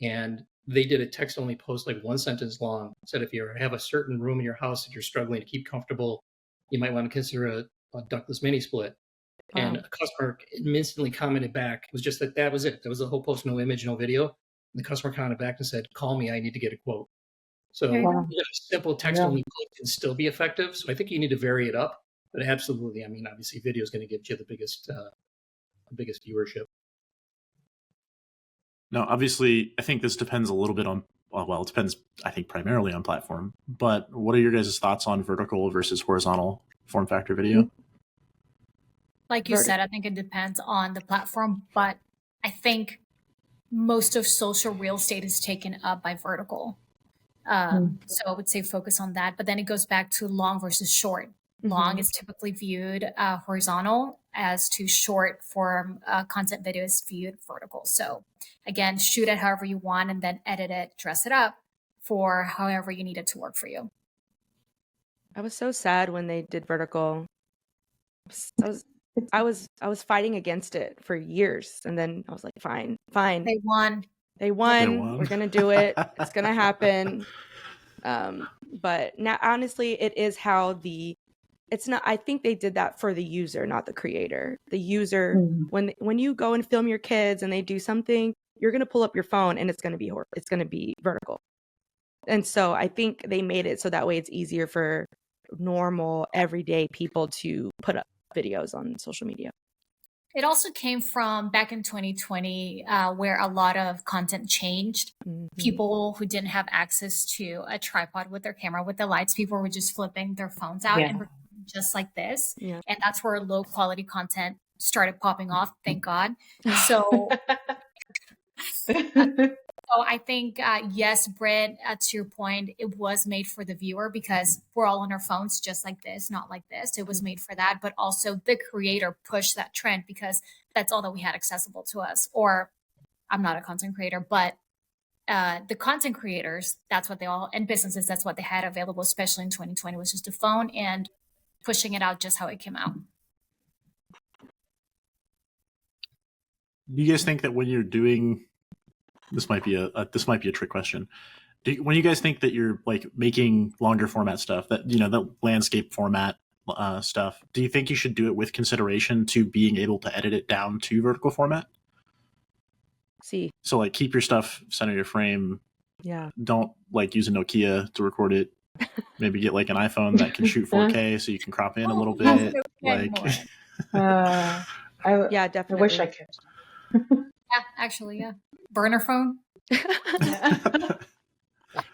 and they did a text only post, like 1 sentence long. Said if you have a certain room in your house that you're struggling to keep comfortable, you might want to consider a ductless mini split. Wow. And a customer instantly commented back. It was just that was it. That was the whole post, no image, no video. And the customer commented back and said, call me, I need to get a quote. So Wow. a simple text only post can still be effective. So I think you need to vary it up. But absolutely, I mean, obviously video is going to give you the biggest viewership. No, obviously, I think this depends a little bit on, well, it depends, I think, primarily on platform. But what are your guys' thoughts on vertical versus horizontal form factor video? Like you said, I think it depends on the platform, but I think most of social real estate is taken up by vertical. So I would say focus on that. But then it goes back to long versus short. Long is typically viewed horizontal, as to short form content video is viewed vertical. So again, shoot it however you want and then edit it, dress it up for however you need it to work for you. I was so sad when they did vertical. I was fighting against it for years, and then I was like, fine. They won. They won. We're gonna do it. It's gonna happen. But now, honestly, it is how it's not. I think they did that for the user, not the creator. The user, when you go and film your kids and they do something, you're gonna pull up your phone and it's gonna be vertical. And so I think they made it so that way it's easier for normal, everyday people to put up videos on social media. It also came from back in 2020, where a lot of content changed. People who didn't have access to a tripod with their camera, with the lights, people were just flipping their phones out and recording just like this. And that's where low quality content started popping off, thank God. So so I think, yes, Britt, to your point, it was made for the viewer because we're all on our phones just like this, not like this. It was made for that. But also the creator pushed that trend because that's all that we had accessible to us. Or I'm not a content creator, but the content creators, that's what they all, and businesses, that's what they had available, especially in 2020, was just a phone and pushing it out just how it came out. Do you guys think that when you're doing, this might be a trick question. When you guys think that you're like making longer format stuff, that the landscape format stuff, do you think you should do it with consideration to being able to edit it down to vertical format? See, So like keep your stuff center your frame. yeah. Don't like use a Nokia to record it. Maybe get like an iPhone that can shoot 4K so you can crop in a little bit. Like, Yeah, definitely. I wish I could. Yeah, actually, yeah. Burner phone. I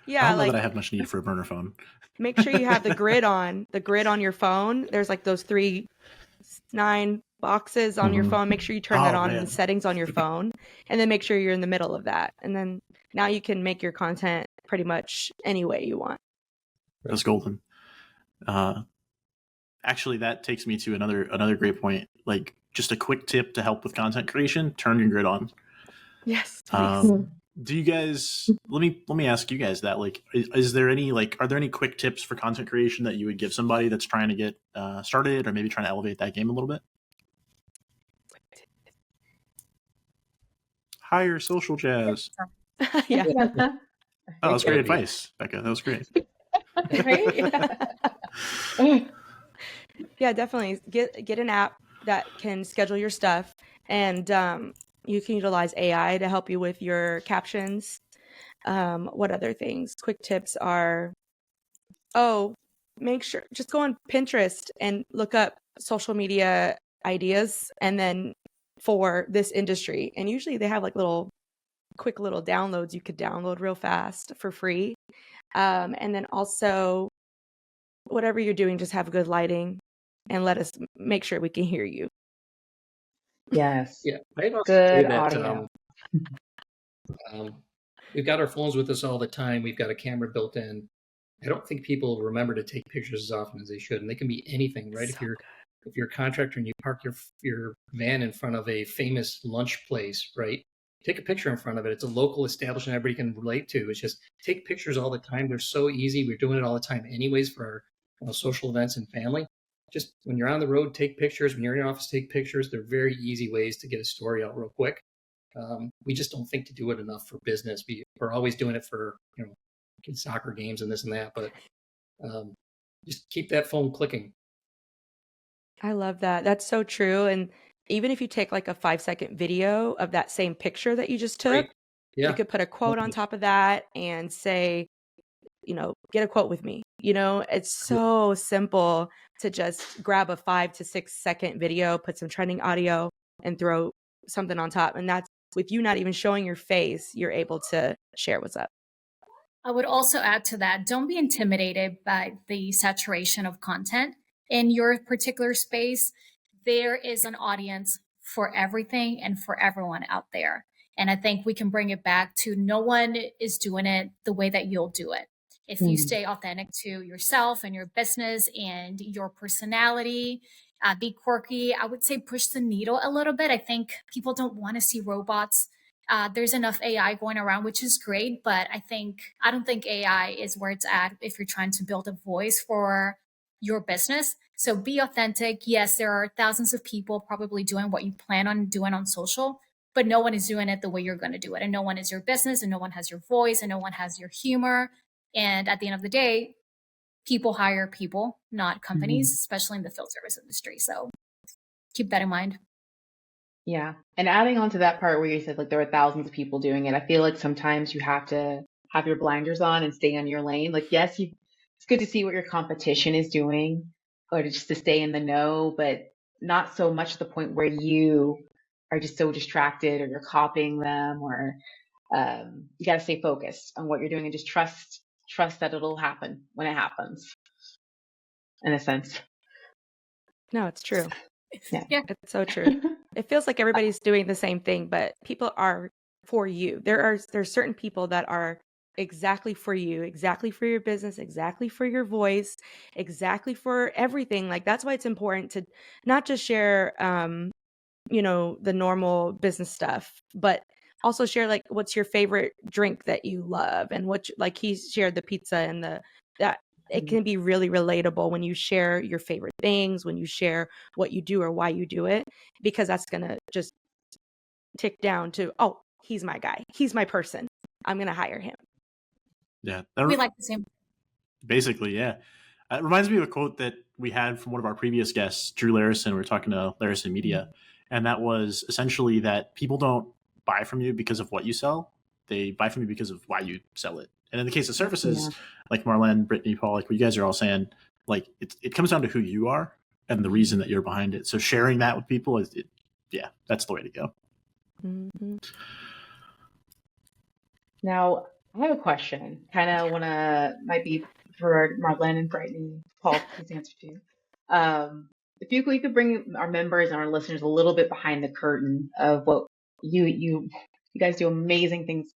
Yeah, don't know like that I have much need for a burner phone. make sure you have the grid on your phone. There's like those 9 boxes on your phone. Make sure you turn that on in the settings on your phone, and then make sure you're in the middle of that. And then now you can make your content pretty much any way you want. That's golden. Actually, that takes me to another great point. Like just a quick tip to help with content creation: turn your grid on. Yes. Do you guys? Let me ask you guys that. Like, is there any are there any quick tips for content creation that you would give somebody that's trying to get started or maybe trying to elevate that game a little bit? Hire social jazz. Yeah. Oh, that was great advice, Bekah. That was great. Right? Yeah, definitely get an app that can schedule your stuff, and you can utilize AI to help you with your captions. What other things? Quick tips are, make sure just go on Pinterest and look up social media ideas, and then for this industry, and usually they have like quick little downloads you could download real fast for free. And then also, whatever you're doing, just have good lighting and let us make sure we can hear you. Yes. Yeah, I'd also Good say that audio. we've got our phones with us all the time. We've got a camera built in. I don't think people remember to take pictures as often as they should, and they can be anything, right? So If you're a contractor and you park your van in front of a famous lunch place, right? Take a picture in front of it. It's a local establishment everybody can relate to. It's just take pictures all the time. They're so easy. We're doing it all the time anyways for our social events and family. Just when you're on the road, take pictures. When you're in your office, take pictures. They're very easy ways to get a story out real quick. We just don't think to do it enough for business. We're always doing it for kids' soccer games and this and that, but just keep that phone clicking. I love that. That's so true. And even if you take like a 5-second video of that same picture that you just took, Right. Yeah. you could put a quote on top of that and say, get a quote with me. It's so simple to just grab a 5 to 6 second video, put some trending audio, and throw something on top. And that's with you not even showing your face, you're able to share what's up. I would also add to that, don't be intimidated by the saturation of content in your particular space. There is an audience for everything and for everyone out there. And I think we can bring it back to no one is doing it the way that you'll do it. If you stay authentic to yourself and your business and your personality, be quirky, I would say push the needle a little bit. I think people don't want to see robots. There's enough AI going around, which is great, but I don't think AI is where it's at if you're trying to build a voice for your business. So be authentic. Yes, there are thousands of people probably doing what you plan on doing on social, but no one is doing it the way you're going to do it. And no one is your business, and no one has your voice, and no one has your humor. And at the end of the day, people hire people, not companies, especially in the field service industry. So keep that in mind. Yeah. And adding on to that part where you said like there are thousands of people doing it, I feel like sometimes you have to have your blinders on and stay in your lane. Like, yes, it's good to see what your competition is doing or just to stay in the know, but not so much to the point where you are just so distracted or you're copying them, or you got to stay focused on what you're doing and just trust that it'll happen when it happens, in a sense. No, it's true. Yeah. It's so true. It feels like everybody's doing the same thing, but people are for you. There's certain people that are exactly for you, exactly for your business, exactly for your voice, exactly for everything. Like that's why it's important to not just share the normal business stuff, but also share like what's your favorite drink that you love and like he shared the pizza and that it can be really relatable when you share your favorite things, when you share what you do or why you do it, because that's going to just tick down to, oh, he's my guy. He's my person. I'm going to hire him. Yeah. We like the same. Basically, yeah. It reminds me of a quote that we had from one of our previous guests, Drew Larison. We were talking to Larison Media, and that was essentially that people don't buy from you because of what you sell; they buy from you because of why you sell it. And in the case of services, like Marlen, Britany, Paul, like what you guys are all saying, like it comes down to who you are and the reason that you're behind it. So sharing that with people yeah, that's the way to go. Mm-hmm. Now, I have a question. Kind of might be for Marlen and Britany. Paul, please answer to you. If we could bring our members and our listeners a little bit behind the curtain of what you guys do amazing things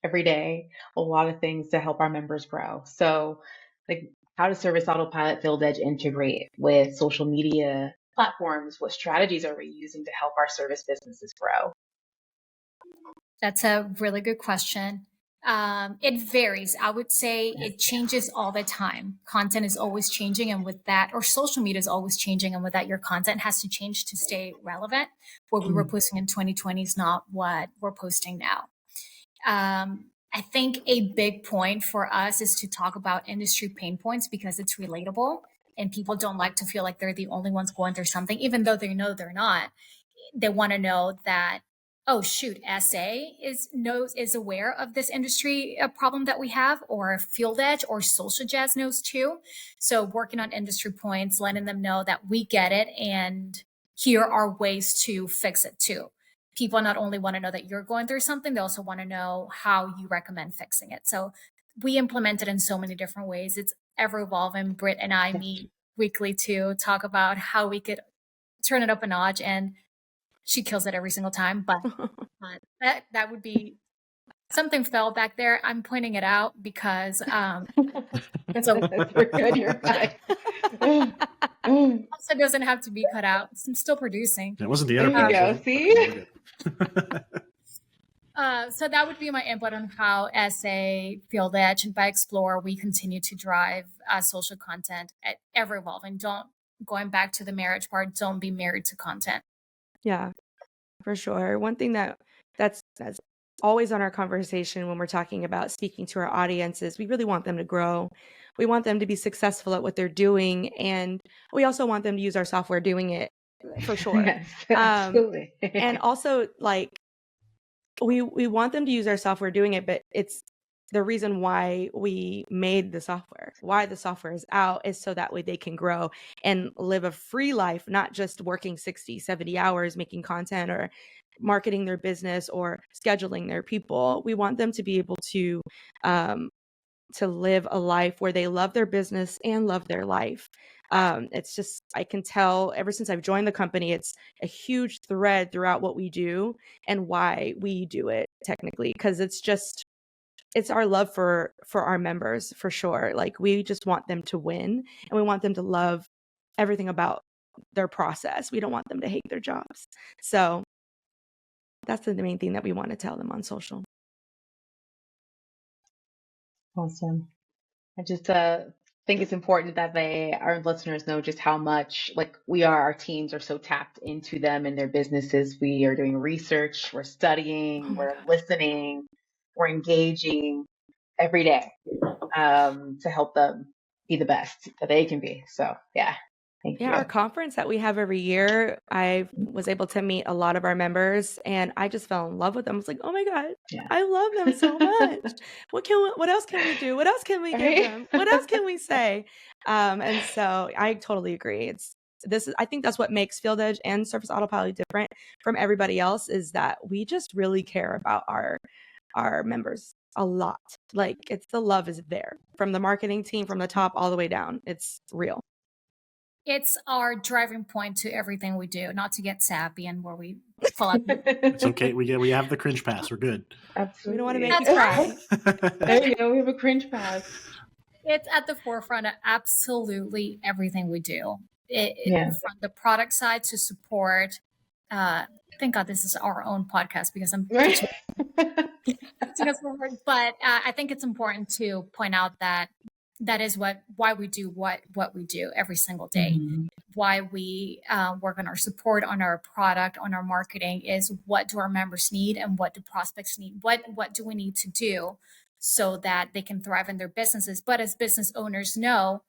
every day, a lot of things to help our members grow. So, like, how does Service Autopilot FieldEdge integrate with social media platforms? What strategies are we using to help our service businesses grow? That's a really good question. It varies. I would say it changes all the time. Content is always changing, and with that, or social media is always changing, and with that, your content has to change to stay relevant. What we were posting in 2020 is not what we're posting now. I think a big point for us is to talk about industry pain points because it's relatable, and people don't like to feel like they're the only ones going through something, even though they know they're not. They want to know that, oh shoot, SA is aware of this industry problem that we have, or FieldEdge or Social Jazz knows too. So working on industry points, letting them know that we get it, and here are ways to fix it too. People not only want to know that you're going through something, they also want to know how you recommend fixing it. So we implement it in so many different ways. It's ever evolving. Britt and I meet weekly to talk about how we could turn it up a notch, and she kills it every single time. But that would be something fell back there. I'm pointing it out because it's a You're good. You're good. also doesn't have to be cut out. I'm still producing. It wasn't the There you enterprise. go. See? So that would be my input on how SA, FieldEdge, and by Xplor, we continue to drive social content at ever evolving. Going back to the marriage part, don't be married to content. Yeah, for sure. One thing that's always on our conversation when we're talking about speaking to our audience is we really want them to grow. We want them to be successful at what they're doing, and we also want them to use our software doing it for sure. Yes, absolutely. And also, like, we want them to use our software doing it, but it's the reason why we made the software, why the software is out, is so that way they can grow and live a free life, not just working 60, 70 hours making content or marketing their business or scheduling their people. We want them to be able to live a life where they love their business and love their life. It's just, I can tell ever since I've joined the company, it's a huge thread throughout what we do and why we do it technically, because it's our love for our members, for sure. Like, we just want them to win, and we want them to love everything about their process. We don't want them to hate their jobs. So that's the main thing that we want to tell them on social. Awesome. I just think it's important that our listeners know just how much, like, our teams are so tapped into them and their businesses. We are doing research, we're studying, we're listening, we're engaging every day to help them be the best that they can be. So yeah. Thank you. Our conference that we have every year, I was able to meet a lot of our members, and I just fell in love with them. I was like, oh my God, I love them so much. What else can we do? What else can we give them? What else can we say? And so I totally agree. I think that's what makes FieldEdge and Service Autopilot different from everybody else, is that we just really care about our members a lot. Like, it's the love is there from the marketing team, from the top all the way down. It's real. It's our driving point to everything we do, not to get sappy and where we pull up. It's okay. We have the cringe pass. We're good. Absolutely. We don't want to make you That's cry. There you go. We have a cringe pass. It's at the forefront of absolutely everything we do. Yeah. From the product side to support. Thank God this is our own podcast because I'm Right. putting us forward. But I think it's important to point out that that is why we do what we do every single day. Mhm. Why we work on our support, on our product, on our marketing is what do our members need and what do prospects need? What do we need to do so that they can thrive in their businesses? But as business owners know,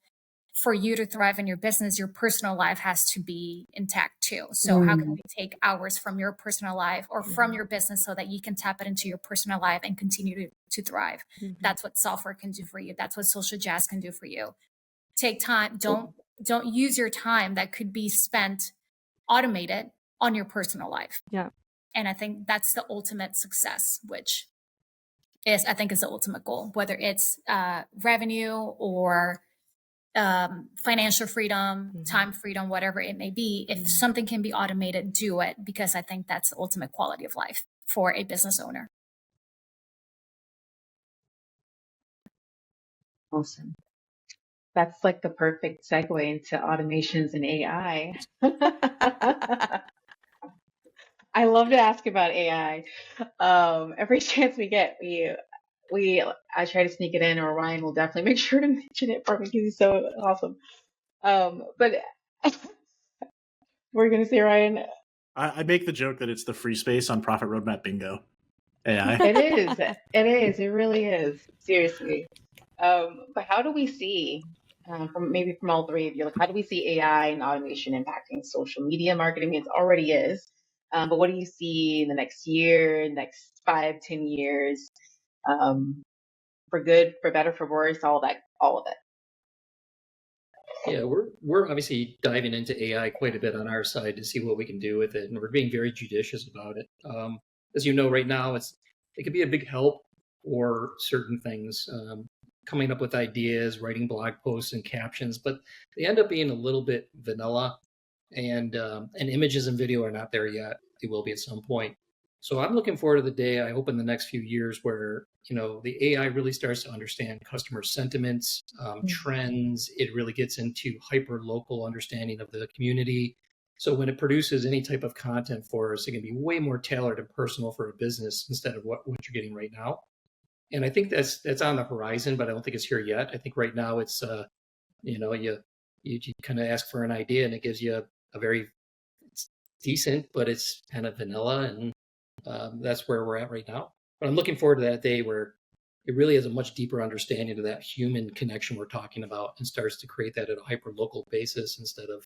for you to thrive in your business, your personal life has to be intact too. So how can we take hours from your personal life or from your business so that you can tap it into your personal life and continue to thrive? Mhm. That's what software can do for you. That's what social jazz can do for you. Take time. Don't use your time that could be spent automated on your personal life. Yeah. And I think that's the ultimate success, which is, I think, is the ultimate goal, whether it's revenue or financial freedom, time freedom, whatever it may be. If something can be automated, do it, because I think that's the ultimate quality of life for a business owner. Awesome. That's like the perfect segue into automations and AI. I love to ask about AI. Every chance we get, I try to sneak it in, or Ryan will definitely make sure to mention it for me because he's so awesome. But we're gonna say, Ryan, I make the joke that it's the free space on Profit Roadmap Bingo. AI. it is. It is. It really is. Seriously. But how do we see, from all three of you, like how do we see AI and automation impacting social media marketing? It already is. But what do you see in the next year, next 5, 10 years? For good, for better, for worse, all of it. Yeah, we're obviously diving into AI quite a bit on our side to see what we can do with it, and we're being very judicious about it. As you know, right now it could be a big help for certain things, coming up with ideas, writing blog posts and captions, but they end up being a little bit vanilla, and images and video are not there yet. They will be at some point. So I'm looking forward to the day, I hope in the next few years, where the AI really starts to understand customer sentiments, trends. It really gets into hyper local understanding of the community. So when it produces any type of content for us, it can be way more tailored and personal for a business instead of what you're getting right now. And I think that's on the horizon, but I don't think it's here yet. I think right now it's you kind of ask for an idea and it gives you a very, it's decent, but it's kind of vanilla, and that's where we're at right now. But I'm looking forward to that day where it really has a much deeper understanding of that human connection we're talking about and starts to create that at a hyper local basis instead of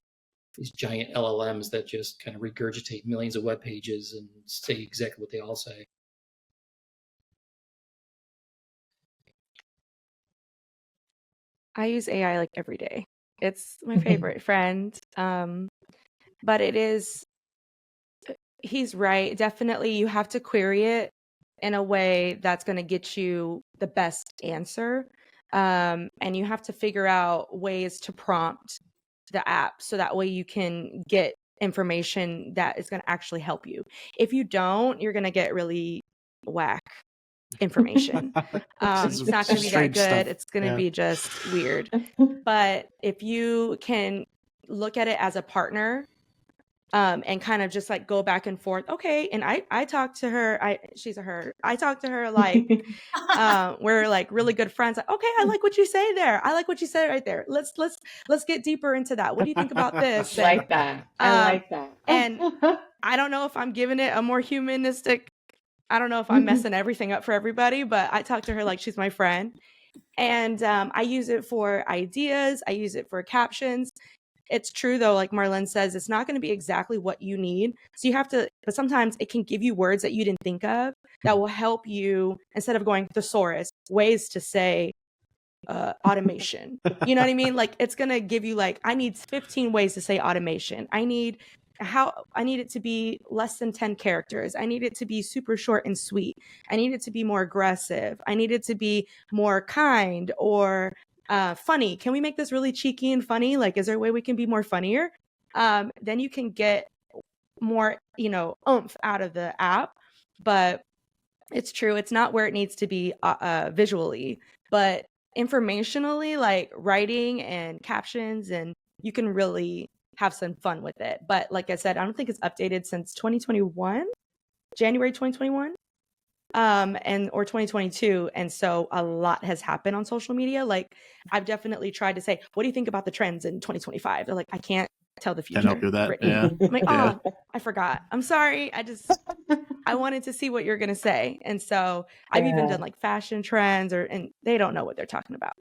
these giant LLMs that just kind of regurgitate millions of web pages and say exactly what they all say. I use AI like every day. It's my favorite friend. But he's right. Definitely you have to query it in a way that's going to get you the best answer. And you have to figure out ways to prompt the app so that way you can get information that is going to actually help you. If you don't, you're going to get really whack information. It's not going to be that good. Stuff. It's going to be just weird. But if you can look at it as a partner, and kind of just like go back and forth. Okay. And I talked to her. She's a her. I talked to her like, we're like really good friends. Like, okay, I like what you say there. I like what you said right there. Let's get deeper into that. What do you think about this? I like that. I like that. And I don't know if I'm giving it a more humanistic, I don't know if I'm messing everything up for everybody, but I talk to her like she's my friend. And I use it for ideas. I use it for captions. It's true, though, like Marlen says, it's not going to be exactly what you need. So you have to, but sometimes it can give you words that you didn't think of that will help you, instead of going thesaurus, ways to say automation. You know what I mean? Like it's going to give you like, I need 15 ways to say automation. I need it to be less than 10 characters. I need it to be super short and sweet. I need it to be more aggressive. I need it to be more kind, or funny. Can we make this really cheeky and funny? Like, is there a way we can be more funnier? Then you can get more, oomph out of the app. But it's true. It's not where it needs to be visually, but informationally, like writing and captions, and you can really have some fun with it. But like I said, I don't think it's updated since 2021, January 2021, or 2022. And so a lot has happened on social media. Like, I've definitely tried to say, what do you think about the trends in 2025? They're like, I can't tell the future. Can't help you with that. Britany. Yeah. I'm like, Yeah. I forgot. I'm sorry. I wanted to see what you're going to say. And so I've even done like fashion trends and they don't know what they're talking about.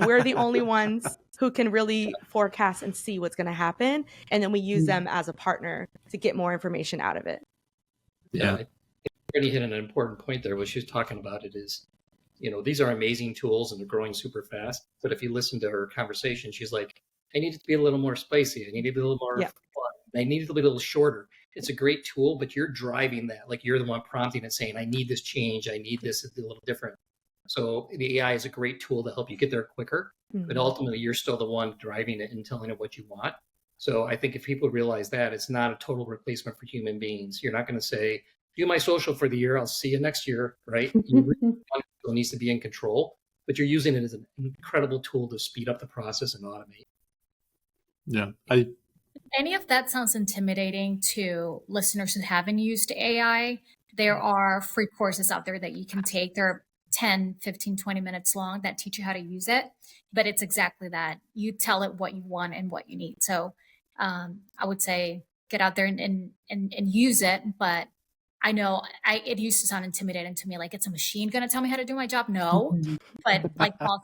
We're the only ones who can really forecast and see what's going to happen. And then we use them as a partner to get more information out of it. Yeah. I think Brittany hit an important point there. What she was talking about it is, these are amazing tools and they're growing super fast. But if you listen to her conversation, she's like, I need it to be a little more spicy. I need it to be a little more fun. I need it to be a little shorter. It's a great tool, but you're driving that. Like, you're the one prompting it, saying, I need this change. I need this to be a little different. So the AI is a great tool to help you get there quicker. But ultimately, you're still the one driving it and telling it what you want. So I think if people realize that, it's not a total replacement for human beings. You're not going to say, do my social for the year. I'll see you next year, right? You really needs to be in control, but you're using it as an incredible tool to speed up the process and automate. Yeah. Any of that sounds intimidating to listeners who haven't used AI. There are free courses out there that you can take. They're 10, 15, 20 minutes long that teach you how to use it. But it's exactly that. You tell it what you want and what you need. So I would say get out there and use it. But I know it used to sound intimidating to me. Like, it's a machine going to tell me how to do my job? No. But like Paul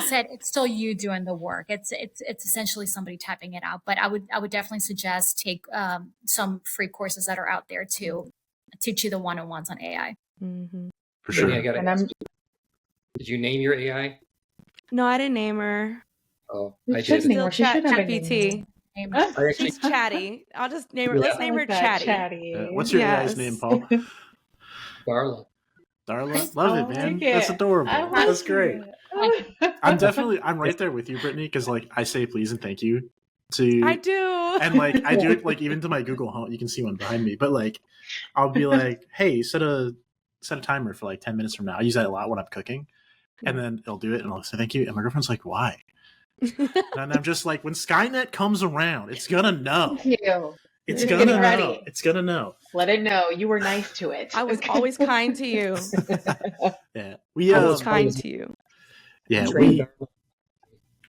said, it's still you doing the work. It's essentially somebody typing it out. But I would definitely suggest take some free courses that are out there to teach you the one-on-ones on AI. For sure. Did you name your AI? No, I didn't name her. Oh, I did. Still Chat GPT. She's chatty. I'll just name her. Let's name her Chatty. What's your AI's name, Paul? Darla. Darla? Love it, man. That's adorable. That's great. I'm right there with you, Brittany, because like I say please and thank you to I do. And like I do it like even to my Google Home. You can see one behind me, but like I'll be like, hey, set a timer for like 10 minutes from now. I use that a lot when I'm cooking. And then it'll do it and I'll say thank you. And my girlfriend's like, why? And I'm just like, when Skynet comes around, it's gonna know. It's gonna know. Ready. It's gonna know. Let it know you were nice to it. I was always kind to you. Yeah, I was kind to you. Yeah,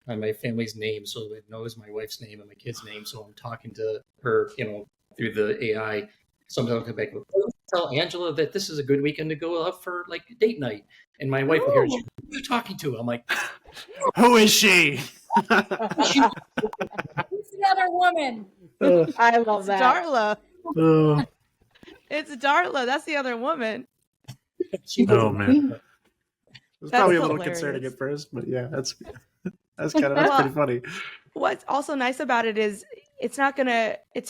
on my family's name, so it knows my wife's name and my kid's name. So I'm talking to her, through the AI. Sometimes I'll come back and tell Angela that this is a good weekend to go out for like date night. And my wife will hear, who are you talking to? I'm like, who is she? Who's the other woman? I love that. Darla. It's Darla. That's the other woman. Oh man. It's probably a little concerning at first, but yeah, that's pretty funny. What's also nice about it is its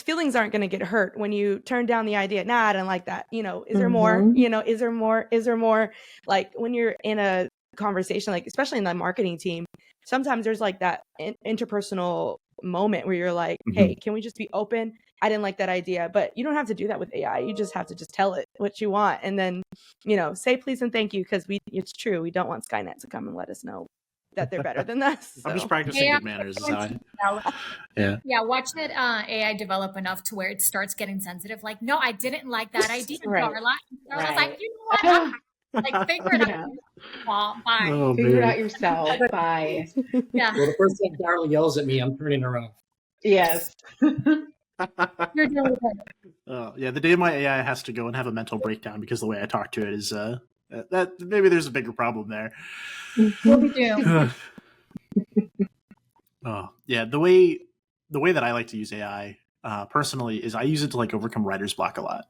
feelings aren't gonna get hurt when you turn down the idea. Nah, I don't like that. Is there more? Is there more? Is there more? Like when you're in a conversation, like especially in the marketing team, sometimes there's like that interpersonal moment where you're like, hey, can we just be open? I didn't like that idea. But you don't have to do that with AI. You just have to just tell it what you want. And then, say please and thank you, because it's true. We don't want Skynet to come and let us know that they're better than us. So. I'm just practicing good manners. Yeah, watch that AI develop enough to where it starts getting sensitive. Like, no, I didn't like that idea, right. Darla. Darla's like, you know what? Like, figure it out. Well, bye. Oh, figure it out yourself. Bye. Yeah. Well, the first time Darla yells at me, I'm turning around. Yes. You're doing good. Yeah, the day my AI has to go and have a mental breakdown because the way I talk to it is that maybe there's a bigger problem there. What we do. Oh, yeah, the way that I like to use AI personally is I use it to like overcome writer's block a lot.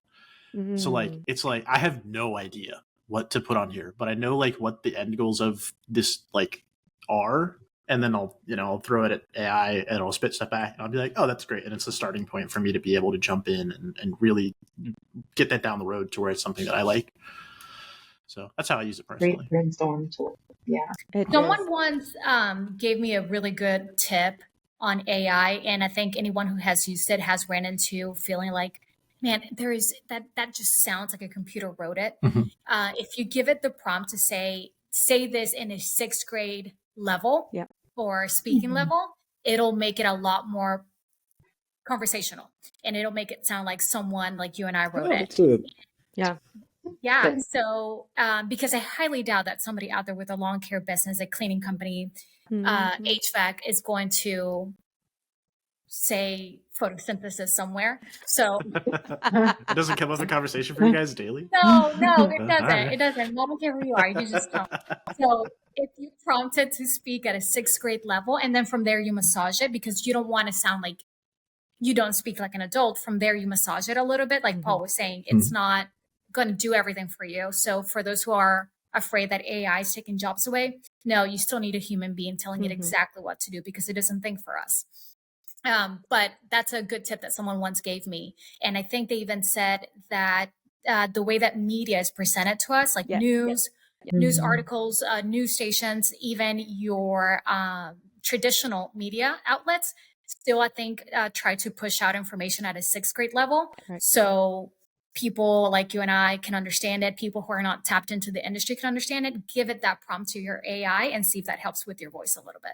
So like it's like I have no idea what to put on here, but I know like what the end goals of this like are, and then I'll throw it at AI and it'll spit stuff back and I'll be like, oh, that's great, and it's a starting point for me to be able to jump in and really get that down the road to where it's something that I like. So that's how I use it Great personally. brainstorm tool. Yeah. It is. Someone once gave me a really good tip on AI, and I think anyone who has used it has ran into feeling like, man, there is that just sounds like a computer wrote it. Mhm. If you give it the prompt to say this in a 6th grade level Yeah. or speaking Mhm. level, it'll make it a lot more conversational, and it'll make it sound like someone like you and I wrote it. Yeah. Yeah. Good. So, because I highly doubt that somebody out there with a lawn care business, a cleaning company, Mhm. HVAC is going to say photosynthesis somewhere. So, It doesn't come up in conversation for you guys daily? no, it All doesn't. right. It doesn't. I don't care who you are. You just don't. So, if you prompt it to speak at a 6th grade level, and then from there you massage it because you don't want to sound like you don't speak like an adult. From there, you massage it a little bit. Like Paul was saying, it's not going to do everything for you. So for those who are afraid that AI is taking jobs away, no, you still need a human being telling it exactly what to do because it doesn't think for us. But that's a good tip that someone once gave me. And I think they even said that the way that media is presented to us, like Yeah. news Mhm. articles, news stations, even your traditional media outlets, still, I think, try to push out information at a 6th grade level. Right. So people like you and I can understand it. People who are not tapped into the industry can understand it. Give it that prompt to your AI and see if that helps with your voice a little bit.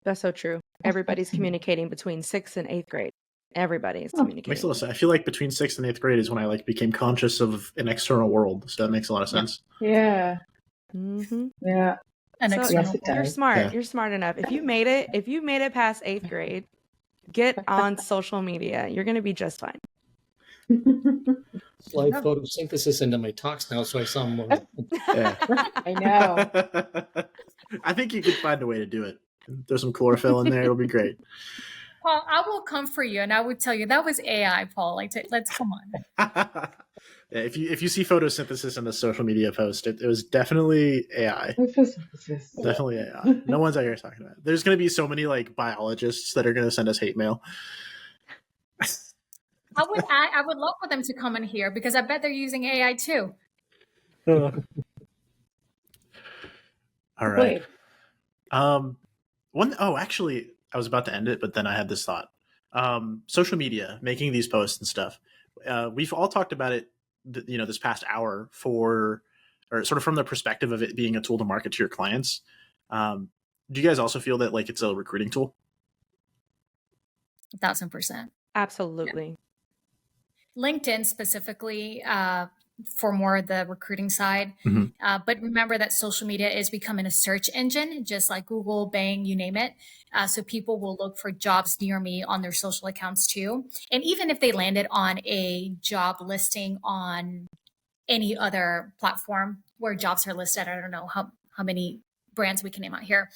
That's so true. Everybody's communicating between 6th and 8th grade. Everybody is Makes a communicating. lot of sense. I feel like between 6th and 8th grade is when I became conscious of an external world. So that makes a lot of sense. Yeah. Mm-hmm. Yeah. An So external Yes, it you're does. smart. Yeah. You're smart enough. If you made it past 8th grade, get on social media. You're going to be just fine. Slide photosynthesis into my talks now, so I sound more. Yeah. I know. I think you could find a way to do it. Throw some chlorophyll in there. It'll be great. Paul, I will come for you and I would tell you that was AI, Paul. Like, let's come on. Yeah, if you see photosynthesis in the social media post, it was definitely AI. Photosynthesis. Definitely AI. No one's out here talking about it. There's going to be so many biologists that are going to send us hate mail. I would love for them to come in here because I bet they're using AI too. All right. Actually, I was about to end it, but then I had this thought. Social media, making these posts and stuff. We've all talked about it, this past hour or sort of from the perspective of it being a tool to market to your clients. Do you guys also feel that it's a recruiting tool? 1,000%. Absolutely. LinkedIn specifically for more the recruiting side. But remember that social media is becoming a search engine, just like Google, Bing, you name it. So people will look for jobs near me on their social accounts too. And even if they landed on a job listing on any other platform where jobs are listed, I don't know how many brands we can name out here.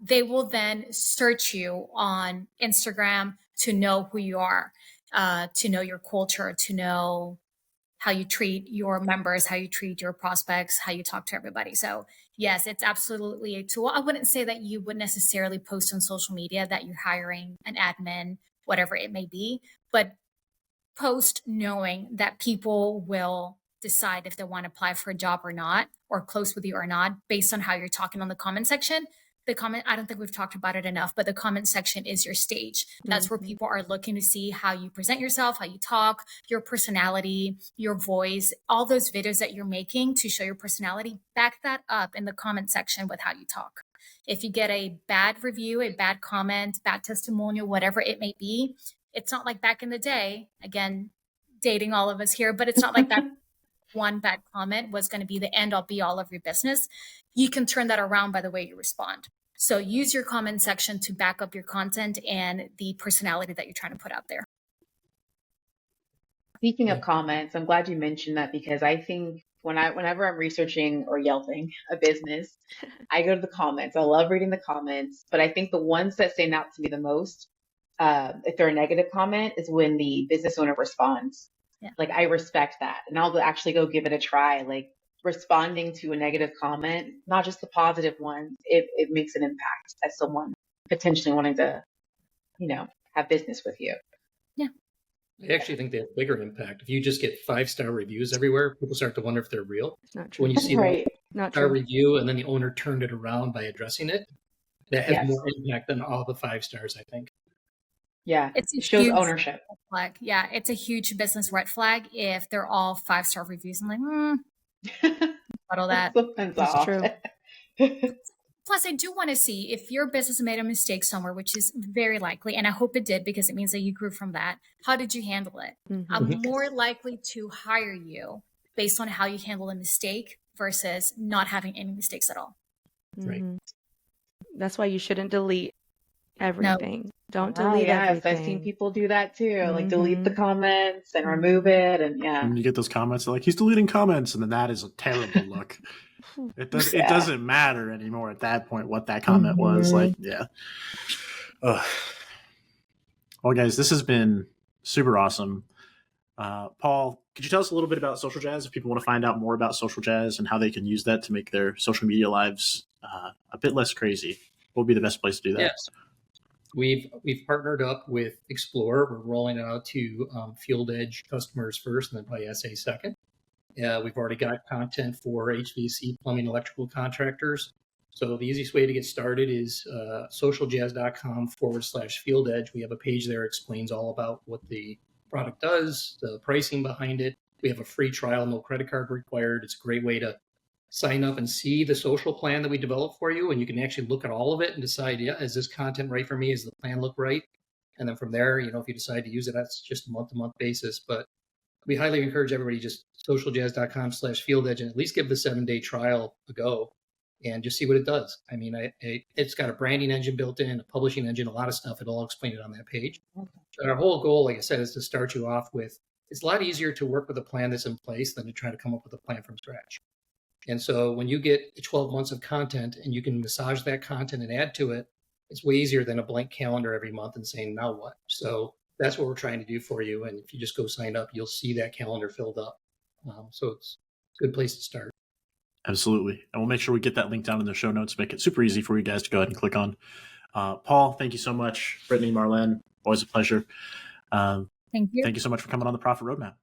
They will then search you on Instagram to know who you are, to know your culture, to know how you treat your members, how you treat your prospects, how you talk to everybody. So yes, it's absolutely a tool. I wouldn't say that you would necessarily post on social media that you're hiring an admin, whatever it may be, but post knowing that people will decide if they want to apply for a job or not, or close with you or not, based on how you're talking on the comment section. I don't think we've talked about it enough, but the comment section is your stage. That's where people are looking to see how you present yourself, how you talk, your personality, your voice, all those videos that you're making to show your personality. Back that up in the comment section with how you talk. If you get a bad review, a bad comment, bad testimonial, whatever it may be, it's not like back in the day, again, dating all of us here, but it's not like that one bad comment was going to be the end all be all of your business. You can turn that around by the way you respond. So use your comment section to back up your content and the personality that you're trying to put out there. Speaking of comments, I'm glad you mentioned that because I think whenever I'm researching or Yelping a business, I go to the comments. I love reading the comments, but I think the ones that stand out to me the most, if they're a negative comment, is when the business owner responds. Yeah. I respect that, and I'll actually go give it a try. Responding to a negative comment, not just the positive ones, it makes an impact as someone potentially wanting to, have business with you. Yeah. I actually think they have bigger impact. If you just get 5-star reviews everywhere, people start to wonder if they're real. Not true. When you see Right. Not that true. review and then the owner turned it around by addressing it, that has Yes. more impact than all the 5 stars, I think. Yeah. It's a It shows huge ownership. red flag. Yeah, it's a huge business red flag if they're all 5-star reviews. I'm like, bottle that. Something's That's off. true. Plus, I do want to see if your business made a mistake somewhere, which is very likely, and I hope it did because it means that you grew from that. How did you handle it? Mhm. I'm more likely to hire you based on how you handle a mistake versus not having any mistakes at all. Right. Mhm. That's why you shouldn't delete everything. Don't Oh, delete yes. everything. I've seen people do that too. Like delete the Mhm. comments and remove it. And yeah. When you get those comments, they're like, he's deleting comments, and then that is a terrible look. It Yeah. doesn't matter anymore at that point what that comment was. Like, yeah. Ugh. Well, guys, this has been super awesome. Paul, could you tell us a little bit about Social Jazz if people want to find out more about Social Jazz and how they can use that to make their social media lives a bit less crazy? What would be the best place to do that? Yes. We've partnered up with Xplor. We're rolling it out to FieldEdge customers first and then probably SA second. We've already got content for HVAC, plumbing, electrical contractors. So the easiest way to get started is socialjazz.com/FieldEdge. We have a page there that explains all about what the product does, the pricing behind it. We have a free trial, no credit card required. It's a great way to sign up and see the social plan that we develop for you. And you can actually look at all of it and decide, yeah, is this content right for me? Does the plan look right? And then from there, if you decide to use it, that's just a month-to-month basis. But we highly encourage everybody just socialjazz.com/FieldEdge and at least give the 7-day trial a go and just see what it does. I mean, it's got a branding engine built in, a publishing engine, a lot of stuff. It'll all explain it on that page. But our whole goal, like I said, is to start you off with, it's a lot easier to work with a plan that's in place than to try to come up with a plan from scratch. And so when you get 12 months of content and you can massage that content and add to it, it's way easier than a blank calendar every month and saying, now what? So that's what we're trying to do for you. And if you just go sign up, you'll see that calendar filled up. So it's a good place to start. Absolutely. And we'll make sure we get that link down in the show notes, make it super easy for you guys to go ahead and click on. Paul, thank you so much. Britany, Marlen, always a pleasure. Thank you. Thank you so much for coming on the Profit Roadmap.